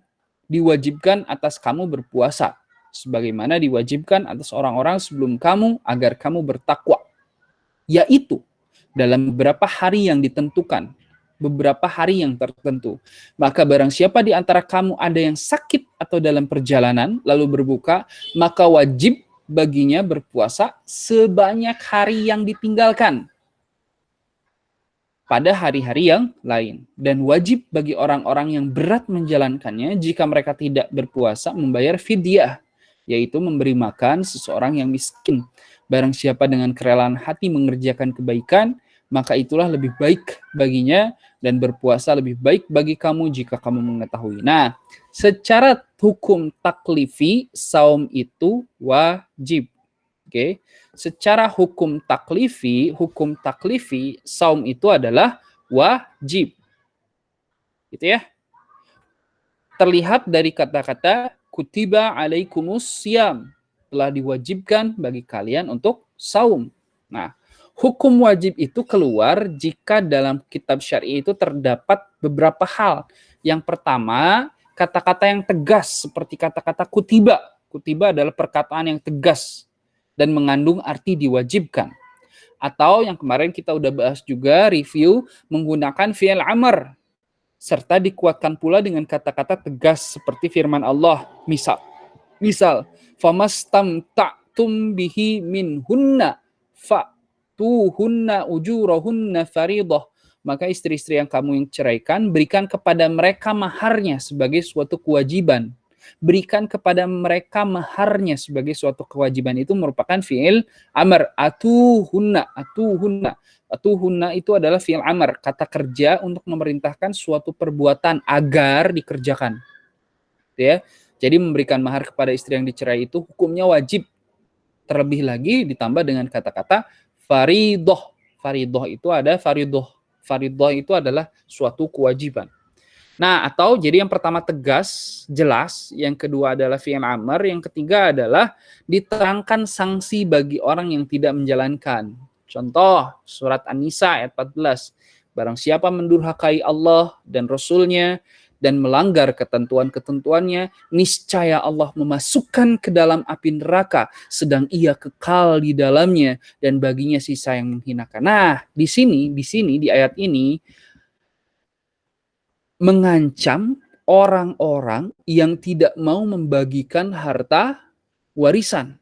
diwajibkan atas kamu berpuasa sebagaimana diwajibkan atas orang-orang sebelum kamu agar kamu bertakwa, yaitu dalam beberapa hari yang ditentukan, beberapa hari yang tertentu. Maka barang siapa di antara kamu ada yang sakit atau dalam perjalanan lalu berbuka, maka wajib baginya berpuasa sebanyak hari yang ditinggalkan pada hari-hari yang lain. Dan wajib bagi orang-orang yang berat menjalankannya jika mereka tidak berpuasa membayar fidyah, yaitu memberi makan seseorang yang miskin. Barang siapa dengan kerelaan hati mengerjakan kebaikan, maka itulah lebih baik baginya, dan berpuasa lebih baik bagi kamu jika kamu mengetahui. Nah, secara hukum taklifi, saum itu wajib. Oke. Secara hukum taklifi, saum itu adalah wajib. Gitu ya. Terlihat dari kata-kata kutiba alaikumus syiyam, telah diwajibkan bagi kalian untuk saum. Nah, hukum wajib itu keluar jika dalam kitab syar'i itu terdapat beberapa hal. Yang pertama, kata-kata yang tegas seperti kata-kata kutiba. Kutiba adalah perkataan yang tegas dan mengandung arti diwajibkan. Atau yang kemarin kita udah bahas juga, review menggunakan fi'il amr, serta dikuatkan pula dengan kata-kata tegas seperti firman Allah. Misal, famastamta'tum bihi minhunna fa'tuhunna ujurahunna faridah. Maka istri-istri yang kamu yang ceraikan, berikan kepada mereka maharnya sebagai suatu kewajiban. Berikan kepada mereka maharnya sebagai suatu kewajiban, itu merupakan fi'il amr. Atuhunna itu adalah fi'il amr, kata kerja untuk memerintahkan suatu perbuatan agar dikerjakan. Ya. Jadi memberikan mahar kepada istri yang dicerai itu hukumnya wajib. Terlebih lagi ditambah dengan kata-kata faridoh. Faridoh itu ada faridoh. Faridoh itu adalah suatu kewajiban. Nah, atau jadi yang pertama tegas, jelas, yang kedua adalah fi'il amr, yang ketiga adalah diterangkan sanksi bagi orang yang tidak menjalankan. Contoh, surat An-Nisa ayat 14. Barang siapa mendurhakai Allah dan Rasul-Nya dan melanggar ketentuan-ketentuannya, niscaya Allah memasukkan ke dalam api neraka, sedang ia kekal di dalamnya, dan baginya sisa yang menghinakan. Nah, di sini di ayat ini mengancam orang-orang yang tidak mau membagikan harta warisan.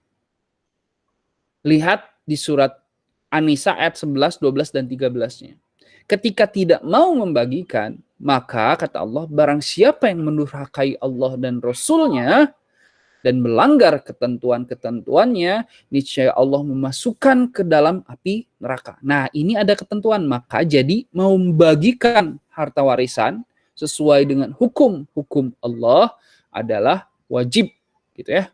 Lihat di surat An-Nisa ayat 11, 12, dan 13-nya. Ketika tidak mau membagikan, maka kata Allah, barang siapa yang mendurhakai Allah dan Rasul-Nya dan melanggar ketentuan-ketentuannya, niscaya Allah memasukkan ke dalam api neraka. Nah, ini ada ketentuan, maka jadi mau membagikan harta warisan sesuai dengan hukum Allah adalah wajib. gitu ya.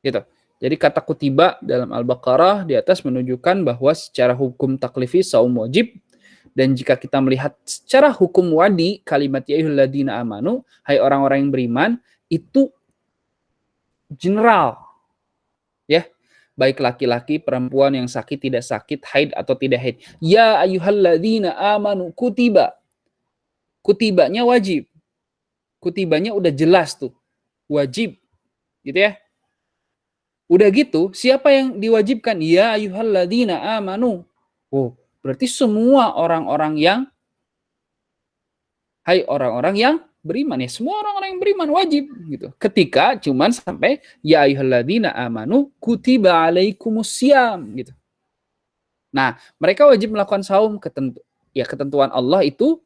Gitu. Jadi kata kutiba dalam Al-Baqarah di atas menunjukkan bahwa secara hukum taklifi saum wajib, dan jika kita melihat secara hukum wadi kalimat ya ayyuhalladzina amanu, hai orang-orang yang beriman, itu general ya. Baik laki-laki, perempuan yang sakit, tidak sakit, haid atau tidak haid. Ya ayyuhalladzina amanu kutiba. Kutibanya wajib. Kutibanya udah jelas tuh. Wajib. Gitu ya. Udah gitu, siapa yang diwajibkan? Ya ayyuhalladzina amanu. Oh, berarti semua orang-orang yang, hai orang-orang yang beriman ya, semua orang-orang yang beriman wajib gitu. Ketika cuman sampai ya ayyuhalladzina amanu kutiba alaikumusiyam gitu. Nah, mereka wajib melakukan saum, ketentuan Allah itu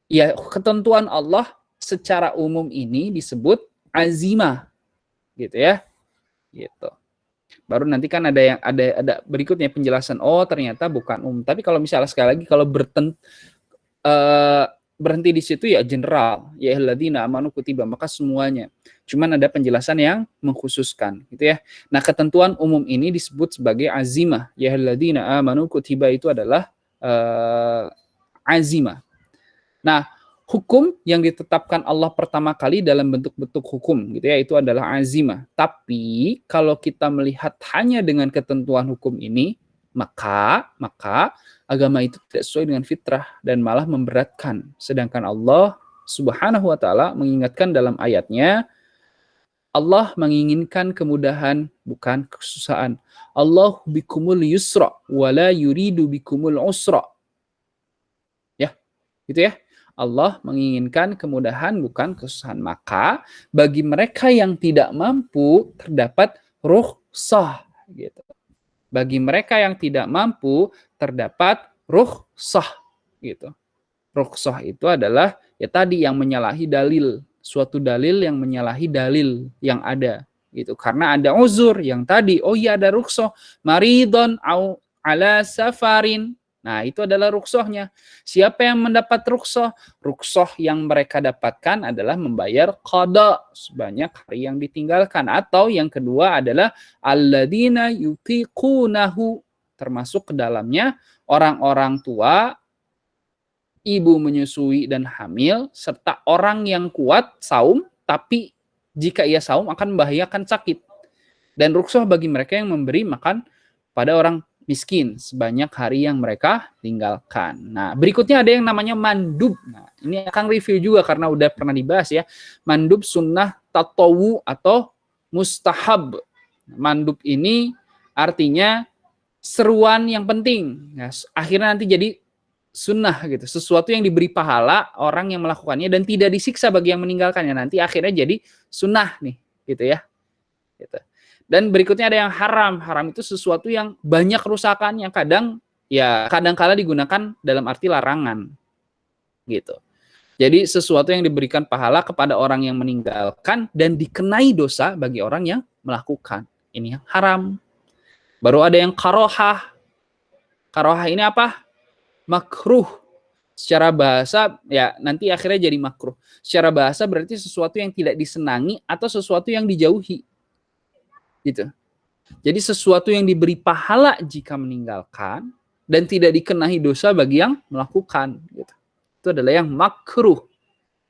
ya, ketentuan Allah secara umum ini disebut azimah gitu ya. Gitu. Baru nanti kan ada yang ada berikutnya penjelasan, oh ternyata bukan tapi kalau misalnya sekali lagi kalau berhenti di situ ya general, ya alladzina amanu kutiba, maka semuanya. Cuman ada penjelasan yang mengkhususkan gitu ya. Nah, ketentuan umum ini disebut sebagai azimah. Ya alladzina amanu kutiba itu adalah azimah. Nah, hukum yang ditetapkan Allah pertama kali dalam bentuk-bentuk hukum gitu ya, itu adalah azimah. Tapi kalau kita melihat hanya dengan ketentuan hukum ini, maka agama itu tidak sesuai dengan fitrah dan malah memberatkan. Sedangkan Allah Subhanahu wa taala mengingatkan dalam ayatnya, Allah menginginkan kemudahan bukan kesusahan. Allah bikumul yusra wala yuridu bikumul usra. Ya, gitu ya. Allah menginginkan kemudahan bukan kesusahan. Maka bagi mereka yang tidak mampu terdapat rukhsah gitu. Bagi mereka yang tidak mampu terdapat rukhsah gitu. Rukhsah itu adalah ya tadi yang menyalahi dalil, suatu dalil yang menyalahi dalil yang ada gitu. Karena ada uzur yang tadi, oh iya ada rukhsah, maridon au ala safarin. Nah, itu adalah rukhsahnya. Siapa yang mendapat rukhsah? Rukhsah yang mereka dapatkan adalah membayar qada sebanyak hari yang ditinggalkan. Atau yang kedua adalah alladzina yutiqunahu, termasuk ke dalamnya orang-orang tua, ibu menyusui dan hamil, serta orang yang kuat saum, tapi jika ia saum akan membahayakan sakit. Dan rukhsah bagi mereka yang memberi makan pada orang miskin sebanyak hari yang mereka tinggalkan. Nah, berikutnya ada yang namanya mandub. Nah, ini akan review juga karena udah pernah dibahas ya. Mandub sunnah tatawu atau mustahab. Mandub ini artinya seruan yang penting. Nah, akhirnya nanti jadi sunnah gitu. Sesuatu yang diberi pahala orang yang melakukannya dan tidak disiksa bagi yang meninggalkannya. Nanti akhirnya jadi sunnah nih, gitu ya. Gitu. Dan berikutnya ada yang haram. Haram itu sesuatu yang banyak kerusakannya. Kadang-kala digunakan dalam arti larangan. Gitu. Jadi sesuatu yang diberikan pahala kepada orang yang meninggalkan dan dikenai dosa bagi orang yang melakukan. Ini yang haram. Baru ada yang karohah. Karohah ini apa? Makruh. Secara bahasa ya nanti akhirnya jadi makruh. Secara bahasa berarti sesuatu yang tidak disenangi atau sesuatu yang dijauhi. Gitu. Jadi sesuatu yang diberi pahala jika meninggalkan dan tidak dikenai dosa bagi yang melakukan gitu. Itu adalah yang makruh.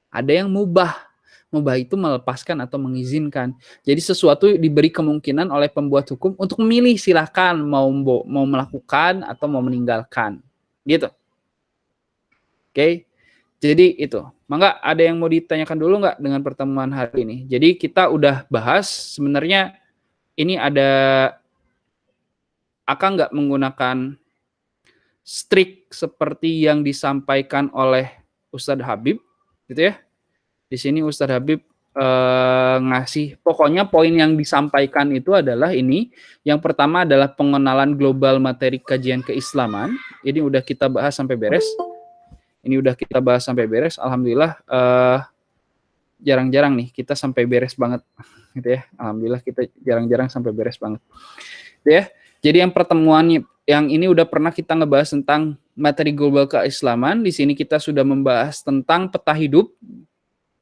Ada yang mubah. Mubah itu melepaskan atau mengizinkan. Jadi sesuatu diberi kemungkinan oleh pembuat hukum untuk memilih, silahkan mau melakukan atau mau meninggalkan. Gitu. Oke. Jadi itu. Mangga ada yang mau ditanyakan dulu nggak dengan pertemuan hari ini? Jadi kita udah bahas sebenarnya ini ada akan nggak menggunakan strik seperti yang disampaikan oleh Ustadz Habib, gitu ya. Di sini Ustadz Habib ngasih, pokoknya poin yang disampaikan itu adalah ini. Yang pertama adalah pengenalan global materi kajian keislaman. Ini udah kita bahas sampai beres. Alhamdulillah jarang-jarang nih kita sampai beres banget. Gitu ya. Alhamdulillah kita jarang-jarang sampai beres banget. Gitu ya. Jadi yang pertemuan yang ini udah pernah kita ngebahas tentang materi global keislaman. Di sini kita sudah membahas tentang peta hidup.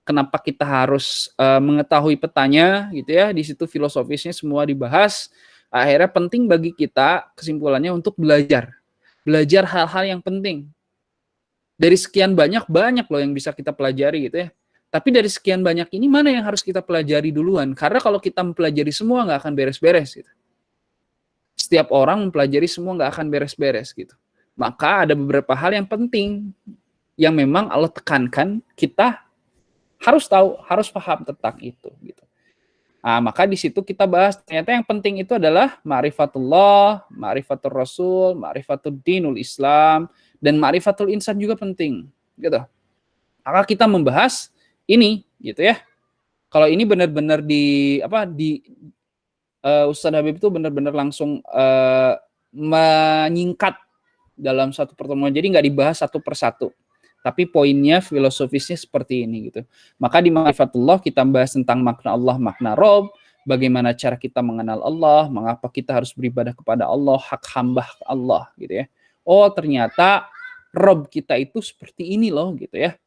kenapa kita harus mengetahui petanya gitu ya. Di situ filosofisnya semua dibahas. Akhirnya penting bagi kita kesimpulannya untuk belajar. Belajar hal-hal yang penting. Dari sekian banyak loh yang bisa kita pelajari gitu ya. Tapi dari sekian banyak ini mana yang harus kita pelajari duluan? Karena kalau kita mempelajari semua nggak akan beres-beres gitu. Setiap orang mempelajari semua nggak akan beres-beres gitu. Maka ada beberapa hal yang penting yang memang Allah tekankan kita harus tahu, harus paham tentang itu gitu. Nah, maka di situ kita bahas ternyata yang penting itu adalah ma'rifatullah, ma'rifatul Rasul, ma'rifatul dinul Islam, dan ma'rifatul insan juga penting gitu. Maka kita membahas ini gitu ya. Kalau ini benar-benar Ustadz Habib itu benar-benar langsung menyingkat dalam satu pertemuan. Jadi nggak dibahas satu persatu. Tapi poinnya, filosofisnya seperti ini gitu. Maka di Ma'rifatullah kita bahas tentang makna Allah, makna Rob, bagaimana cara kita mengenal Allah, mengapa kita harus beribadah kepada Allah, hak hamba Allah gitu ya. Oh ternyata Rob kita itu seperti ini loh gitu ya.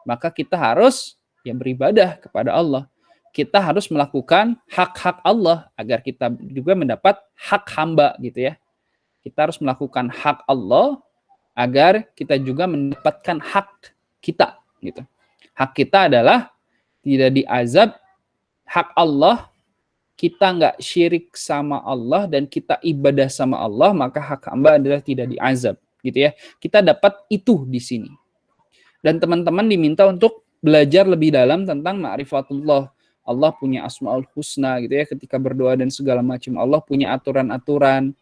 Maka kita harus ya beribadah kepada Allah. Kita harus melakukan hak-hak Allah agar kita juga mendapat hak hamba gitu ya. Kita harus melakukan hak Allah agar kita juga mendapatkan hak kita gitu. Hak kita adalah tidak diazab, hak Allah kita nggak syirik sama Allah dan kita ibadah sama Allah, maka hak hamba adalah tidak diazab gitu ya. Kita dapat itu di sini. Dan teman-teman diminta untuk belajar lebih dalam tentang ma'rifatullah. Allah punya asmaul husna gitu ya, ketika berdoa dan segala macam. Allah punya aturan-aturan.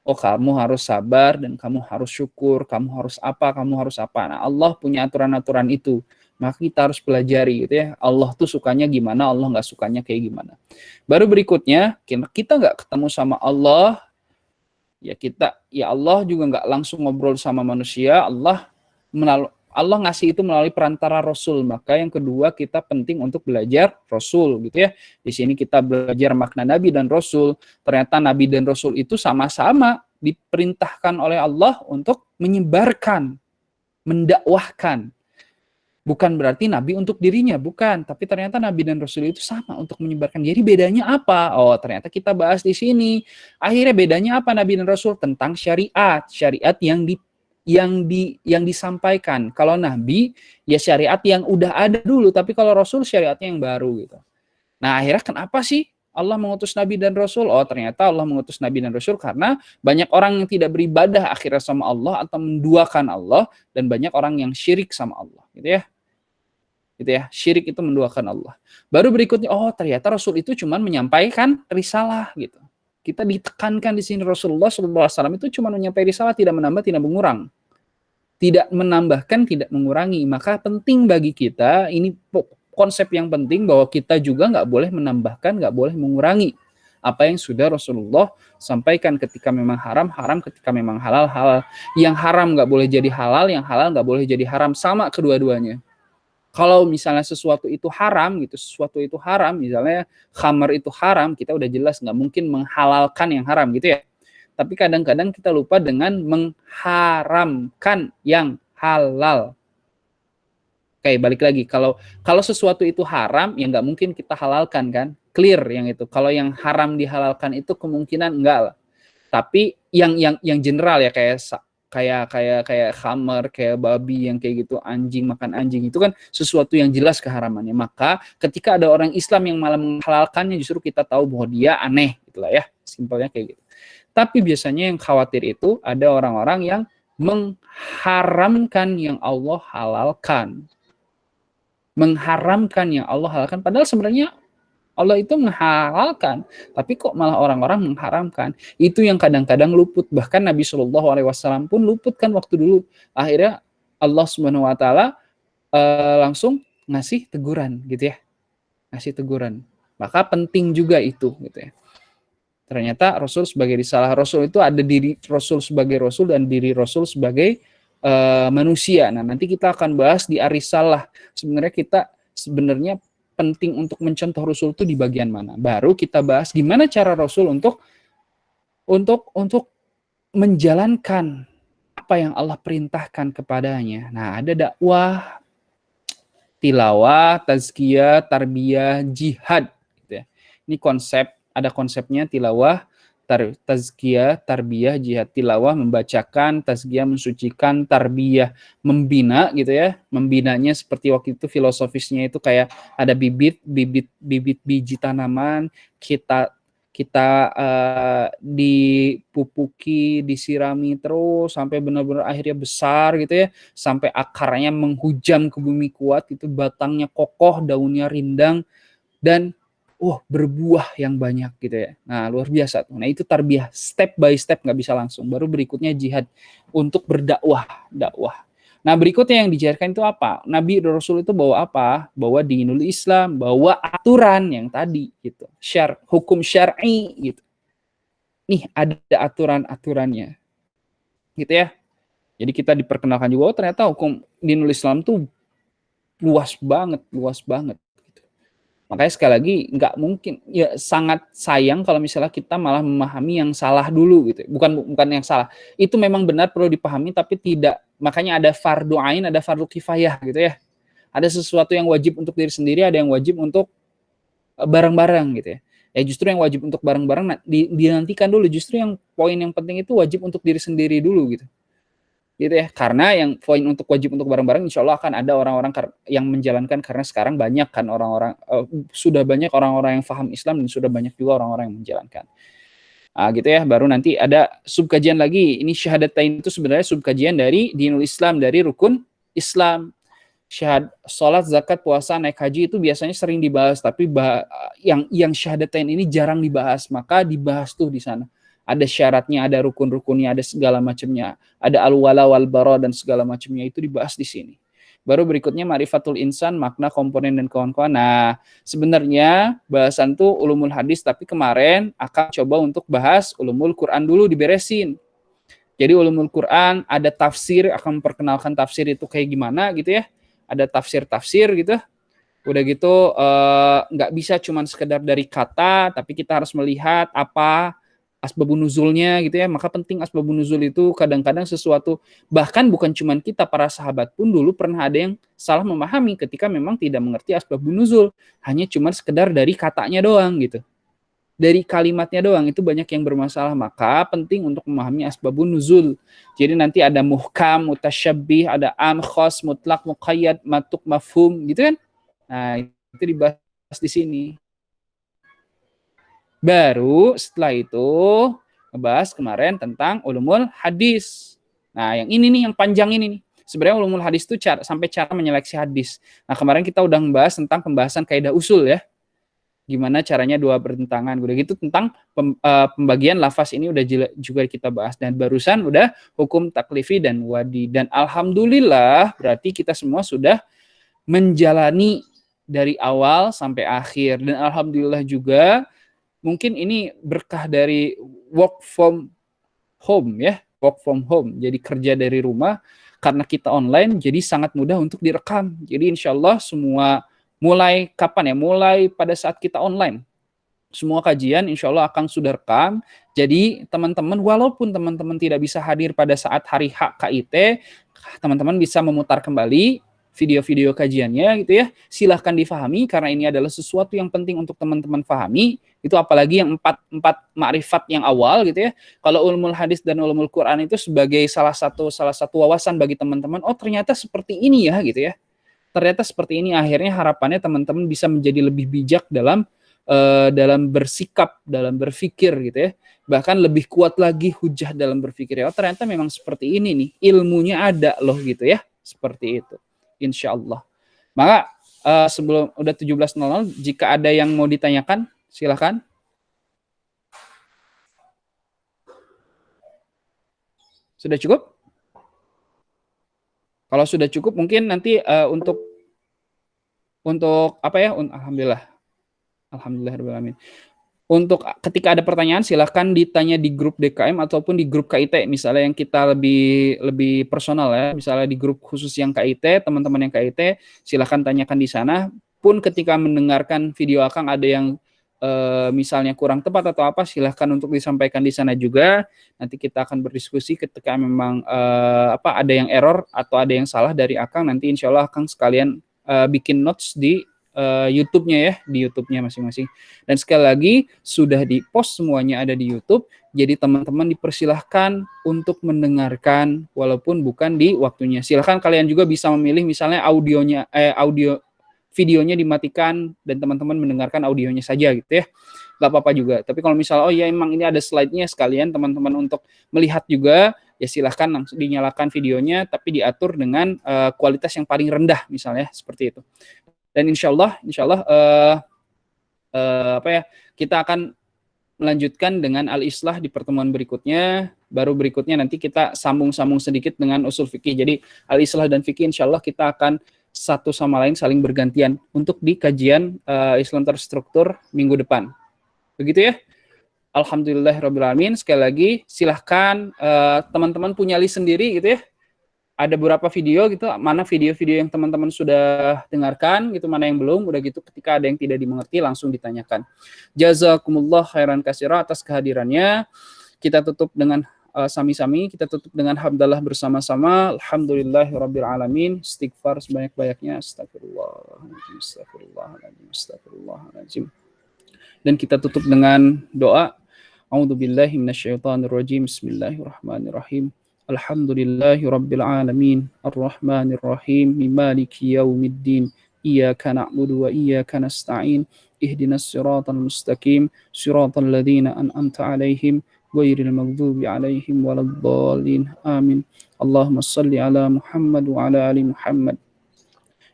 Oh kamu harus sabar dan kamu harus syukur, kamu harus apa, kamu harus apa. Nah Allah punya aturan-aturan itu. Maka kita harus pelajari gitu ya. Allah tuh sukanya gimana, Allah nggak sukanya kayak gimana. Baru berikutnya, kita nggak ketemu sama Allah, ya Allah juga nggak langsung ngobrol sama manusia. Allah ngasih itu melalui perantara Rasul. Maka yang kedua kita penting untuk belajar Rasul gitu ya. Di sini kita belajar makna Nabi dan Rasul. Ternyata Nabi dan Rasul itu sama-sama diperintahkan oleh Allah untuk menyebarkan, mendakwahkan. Bukan berarti Nabi untuk dirinya, bukan. Tapi ternyata Nabi dan Rasul itu sama untuk menyebarkan. Jadi bedanya apa? Oh ternyata kita bahas di sini. Akhirnya bedanya apa Nabi dan Rasul? Tentang syariat. Syariat yang disampaikan. Kalau Nabi ya syariat yang udah ada dulu, tapi kalau Rasul syariatnya yang baru gitu. Nah akhirnya kenapa sih Allah mengutus Nabi dan Rasul? Oh ternyata Allah mengutus Nabi dan Rasul karena banyak orang yang tidak beribadah akhirnya sama Allah atau menduakan Allah, dan banyak orang yang syirik sama Allah gitu ya, syirik itu menduakan Allah. Baru berikutnya, oh ternyata Rasul itu cuma menyampaikan risalah gitu. Kita ditekankan di sini Rasulullah SAW itu cuma menyampaikan risalah, tidak menambah, tidak mengurang. Tidak menambahkan, tidak mengurangi. Maka penting bagi kita, ini konsep yang penting bahwa kita juga nggak boleh menambahkan, nggak boleh mengurangi apa yang sudah Rasulullah sampaikan. Ketika memang haram, haram. Ketika memang halal, halal. Yang haram nggak boleh jadi halal, yang halal nggak boleh jadi haram. Sama kedua-duanya. Kalau misalnya sesuatu itu haram gitu, sesuatu itu haram, misalnya khamar itu haram, kita udah jelas nggak mungkin menghalalkan yang haram gitu ya. Tapi kadang-kadang kita lupa dengan mengharamkan yang halal. Oke, balik lagi. Kalau sesuatu itu haram, ya nggak mungkin kita halalkan kan? Clear yang itu. Kalau yang haram dihalalkan itu kemungkinan enggak lah. Tapi yang general ya kayak khamar, kayak babi yang kayak gitu, anjing makan anjing, itu kan sesuatu yang jelas keharamannya. Maka ketika ada orang Islam yang malah menghalalkannya, justru kita tahu bahwa dia aneh gitulah ya. Simpelnya kayak gitu. Tapi biasanya yang khawatir itu ada orang-orang yang mengharamkan yang Allah halalkan. Mengharamkan yang Allah halalkan, padahal sebenarnya Allah itu menghalalkan, tapi kok malah orang-orang mengharamkan. Itu yang kadang-kadang luput. Bahkan Nabi Shallallahu Alaihi Wasallam pun luput kan waktu dulu. Akhirnya Allah Subhanahu Wa Taala langsung ngasih teguran gitu ya, ngasih teguran. Maka penting juga itu gitu ya. Ternyata Rasul sebagai risalah Rasul itu ada diri Rasul sebagai Rasul dan diri Rasul sebagai manusia. Nah nanti kita akan bahas di Arisalah. Sebenarnya penting untuk mencontoh Rasul itu di bagian mana. Baru kita bahas gimana cara Rasul untuk menjalankan apa yang Allah perintahkan kepadanya. Nah, ada dakwah tilawah, tazkiyah, tarbiyah, jihad gitu ya. Ini konsep, ada konsepnya tilawah, tazkiyah, tarbiyah, jihad. Tilawah membacakan, tazkiyah mensucikan, tarbiyah membina gitu ya. Membinanya seperti waktu itu filosofisnya itu kayak ada bibit biji tanaman, kita dipupuki, disirami terus sampai benar-benar akhirnya besar gitu ya, sampai akarnya menghujam ke bumi kuat, itu batangnya kokoh, daunnya rindang, dan berbuah yang banyak gitu ya. Nah, luar biasa tuh. Nah, itu tarbiyah, step by step, nggak bisa langsung. Baru berikutnya jihad untuk dakwah. Nah, berikutnya yang diajarkan itu apa? Nabi Rasul itu bawa apa? Bawa dinul Islam, bawa aturan yang tadi gitu. Hukum syar'i gitu. Nih, ada aturan-aturannya. Gitu ya. Jadi kita diperkenalkan juga, ternyata hukum dinul Islam tuh luas banget. Makanya sekali lagi nggak mungkin, ya sangat sayang kalau misalnya kita malah memahami yang salah dulu gitu. Bukan yang salah. Itu memang benar perlu dipahami tapi tidak, makanya ada fardu ain, ada fardu kifayah gitu ya. Ada sesuatu yang wajib untuk diri sendiri, ada yang wajib untuk bareng-bareng gitu ya. Ya justru yang wajib untuk bareng-bareng dinantikan dulu, justru yang poin yang penting itu wajib untuk diri sendiri dulu gitu. Gitu ya, karena yang poin untuk wajib untuk bareng-bareng insya Allah akan ada orang-orang yang menjalankan, karena sekarang banyak kan orang-orang, sudah banyak orang-orang yang paham Islam dan sudah banyak juga orang-orang yang menjalankan. Gitu ya, baru nanti ada subkajian lagi. Ini syahadatain itu sebenarnya subkajian dari dinul Islam, dari rukun Islam. Sholat, zakat, puasa, naik haji itu biasanya sering dibahas, tapi yang syahadatain ini jarang dibahas, maka dibahas tuh di sana. Ada syaratnya, ada rukun-rukunnya, ada segala macamnya, ada al-wala wal bara dan segala macamnya, itu dibahas di sini. Baru berikutnya ma'rifatul insan, makna, komponen dan kawan-kawan. Nah, sebenarnya bahasan tuh ulumul hadis, tapi kemarin akan coba untuk bahas ulumul Quran dulu, diberesin. Jadi ulumul Quran ada tafsir, akan memperkenalkan tafsir itu kayak gimana gitu ya. Ada tafsir gitu. Udah gitu nggak bisa cuman sekedar dari kata, tapi kita harus melihat apa asbabun nuzulnya gitu ya. Maka penting asbabun nuzul itu kadang-kadang sesuatu, bahkan bukan cuman kita, para sahabat pun dulu pernah ada yang salah memahami ketika memang tidak mengerti asbabun nuzul, hanya cuman sekedar dari katanya doang gitu. Dari kalimatnya doang itu banyak yang bermasalah, maka penting untuk memahami asbabun nuzul. Jadi nanti ada muhkam, mutasyabbih, ada am, khos, mutlak, muqayyad, matuk, mafhum gitu kan. Nah, itu dibahas di sini. Baru setelah itu ngebahas kemarin tentang ulumul hadis. Nah, yang ini nih, yang panjang ini nih. Sebenarnya ulumul hadis itu sampai cara menyeleksi hadis. Nah, kemarin kita udah membahas tentang pembahasan kaidah usul ya. Gimana caranya dua bertentangan. Udah gitu tentang pembagian lafaz ini udah juga kita bahas. Dan barusan udah hukum taklifi dan wadi. Dan alhamdulillah berarti kita semua sudah menjalani dari awal sampai akhir. Dan alhamdulillah juga mungkin ini berkah dari work from home ya, work from home. Jadi kerja dari rumah, karena kita online, jadi sangat mudah untuk direkam. Jadi insya Allah semua mulai kapan ya? Mulai pada saat kita online. Semua kajian insya Allah akan sudah rekam. Jadi teman-teman, walaupun teman-teman tidak bisa hadir pada saat hari H KIT, teman-teman bisa memutar kembali video-video kajiannya gitu ya. Silahkan difahami karena ini adalah sesuatu yang penting untuk teman-teman pahami. Itu apalagi yang empat makrifat yang awal gitu ya. Kalau ulumul hadis dan ulumul Quran itu sebagai salah satu wawasan bagi teman-teman. Oh, ternyata seperti ini ya gitu ya. Ternyata seperti ini, akhirnya harapannya teman-teman bisa menjadi lebih bijak dalam bersikap, dalam berpikir gitu ya. Bahkan lebih kuat lagi hujah dalam berpikir. Oh, ternyata memang seperti ini nih, ilmunya ada loh gitu ya. Seperti itu. Insya Allah. Maka sebelum udah 17.00, jika ada yang mau ditanyakan, silakan. Sudah cukup? Kalau sudah cukup, mungkin nanti untuk apa ya? Alhamdulillah. Untuk ketika ada pertanyaan, silahkan ditanya di grup DKM ataupun di grup KIT, misalnya yang kita lebih personal ya, misalnya di grup khusus yang KIT, teman-teman yang KIT, silahkan tanyakan di sana. Pun ketika mendengarkan video Akang ada yang misalnya kurang tepat atau apa, silahkan untuk disampaikan di sana juga. Nanti kita akan berdiskusi ketika memang ada yang error atau ada yang salah dari Akang, nanti insya Allah Akang sekalian bikin notes di YouTube-nya ya, di YouTube-nya masing-masing. Dan sekali lagi sudah di-post semuanya ada di YouTube. Jadi teman-teman dipersilahkan untuk mendengarkan walaupun bukan di waktunya. Silahkan kalian juga bisa memilih misalnya videonya dimatikan dan teman-teman mendengarkan audionya saja gitu ya. Gak apa-apa juga. Tapi kalau misalnya oh ya emang ini ada slide-nya sekalian teman-teman untuk melihat juga, ya silahkan langsung dinyalakan videonya tapi diatur dengan kualitas yang paling rendah misalnya seperti itu. Dan insya Allah kita akan melanjutkan dengan al-islah di pertemuan berikutnya. Baru berikutnya nanti kita sambung-sambung sedikit dengan usul fikih. Jadi al-islah dan fikih insya Allah kita akan satu sama lain saling bergantian untuk di kajian Islam terstruktur minggu depan. Begitu ya. Alhamdulillahirrabbilalamin. Sekali lagi silahkan teman-teman punya list sendiri gitu ya. Ada beberapa video gitu, mana video-video yang teman-teman sudah dengarkan gitu, mana yang belum, udah gitu ketika ada yang tidak dimengerti langsung ditanyakan. Jazakumullah khairan katsira atas kehadirannya. Kita tutup dengan sami-sami, kita tutup dengan hamdalah bersama-sama. Alhamdulillahirabbil alamin. Istighfar sebanyak-banyaknya. Astagfirullahaladzim, astagfirullahaladzim, astagfirullahaladzim. Dan kita tutup dengan doa. A'udzubillahi minasyaitonirrajim. Bismillahirrahmanirrahim. Alhamdulillahi rabbil alamin arrahmanir rahim maliki yaumiddin iyyaka na'budu wa iyyaka nasta'in ihdinas siratal mustaqim siratal ladzina an'amta 'alaihim ghairil maghdubi 'alaihim waladdallin amin. Allahumma shalli ala Muhammad wa ala ali Muhammad.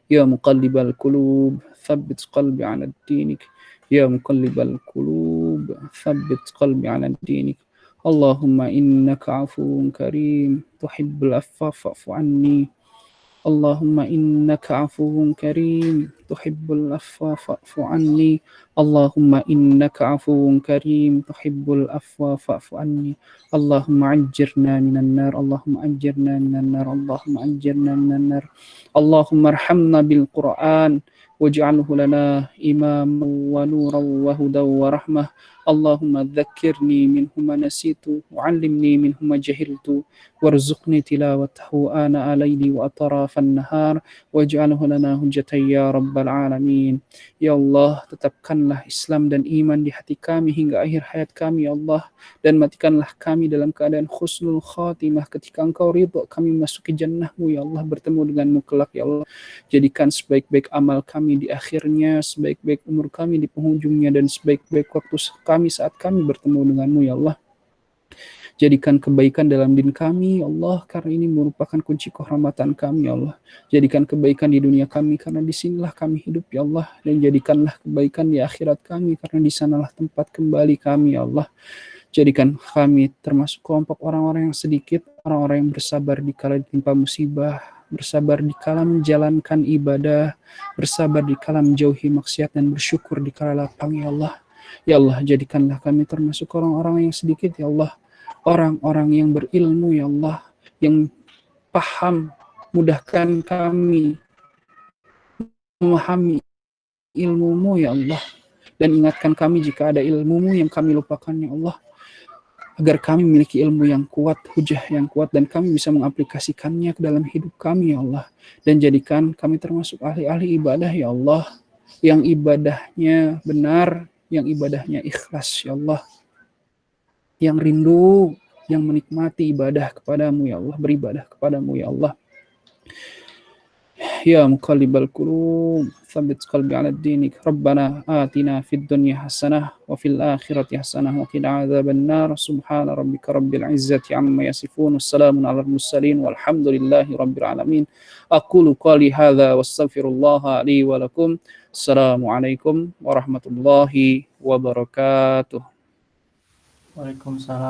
Ya muqallibal qulub tsabbit qalbi 'ala dinik. Ya muqallibal qulub tsabbit qalbi 'ala dinik. Allahumma innaka afuwun karim tuhibbul afwa fa'fu anni. Allahumma innaka afuwun karim tuhibbul afwa fa'fu anni. Allahumma innaka afuwun karim tuhibbul afwa fa'fu anni. Allahumma ajirna minan nar. Allahumma ajirna minan nar. Allahumma ajirna minan nar. Allahumma arhamna bil Qur'an waj'alhu lana imaman wa nuran wa hudan wa rahmah. Allahumma dzakirni minhu ma nasitu wa 'allimni minhu ma jahiltu warzuqni tilawatahu ana alayli wa atrafan nahar waj'alhu lana hujjatan ya rabbal alamin. Ya Allah, tetapkanlah Islam dan iman di hati kami hingga akhir hayat kami ya Allah, dan matikanlah kami dalam keadaan husnul khatimah ketika Engkau ridha kami masuki jannah-Mu ya Allah, bertemu denganmu kelak ya Allah. Jadikan sebaik-baik amal kami di akhirnya, sebaik-baik umur kami di penghujungnya, dan sebaik-baik waktu kami saat kami bertemu denganmu ya Allah. Jadikan kebaikan dalam din kami ya Allah, karena ini merupakan kunci kehormatan kami ya Allah. Jadikan kebaikan di dunia kami karena disinilah kami hidup ya Allah, dan jadikanlah kebaikan di akhirat kami karena di sanalah tempat kembali kami ya Allah. Jadikan kami termasuk kelompok orang-orang yang sedikit, orang-orang yang bersabar di kala ditimpa musibah, bersabar di kala menjalankan ibadah, bersabar di kala menjauhi maksiat, dan bersyukur di kala lapang ya Allah. Ya Allah, jadikanlah kami termasuk orang-orang yang sedikit ya Allah, orang-orang yang berilmu ya Allah, yang paham, mudahkan kami memahami ilmu-Mu ya Allah, dan ingatkan kami jika ada ilmu-Mu yang kami lupakan ya Allah, agar kami memiliki ilmu yang kuat, hujah yang kuat, dan kami bisa mengaplikasikannya ke dalam hidup kami ya Allah. Dan jadikan kami termasuk ahli-ahli ibadah ya Allah, yang ibadahnya benar, yang ibadahnya ikhlas ya Allah, yang rindu, yang menikmati ibadah kepadamu ya Allah, beribadah kepadamu ya Allah. Ya muqallibal qulub tsabbit qalbi 'ala dinik. Rabbana atina fid dunya hasanah wa fil akhirati hasanah wa qina adzabannar. Subhana rabbika rabbil izzati amma yasifun. Wassalamun 'alal mursalin walhamdulillahi rabbil alamin. Aqulu qali hadza wastaghfirullaha li wa lakum. Assalamualaikum warahmatullahi wabarakatuh. Waalaikumsalam.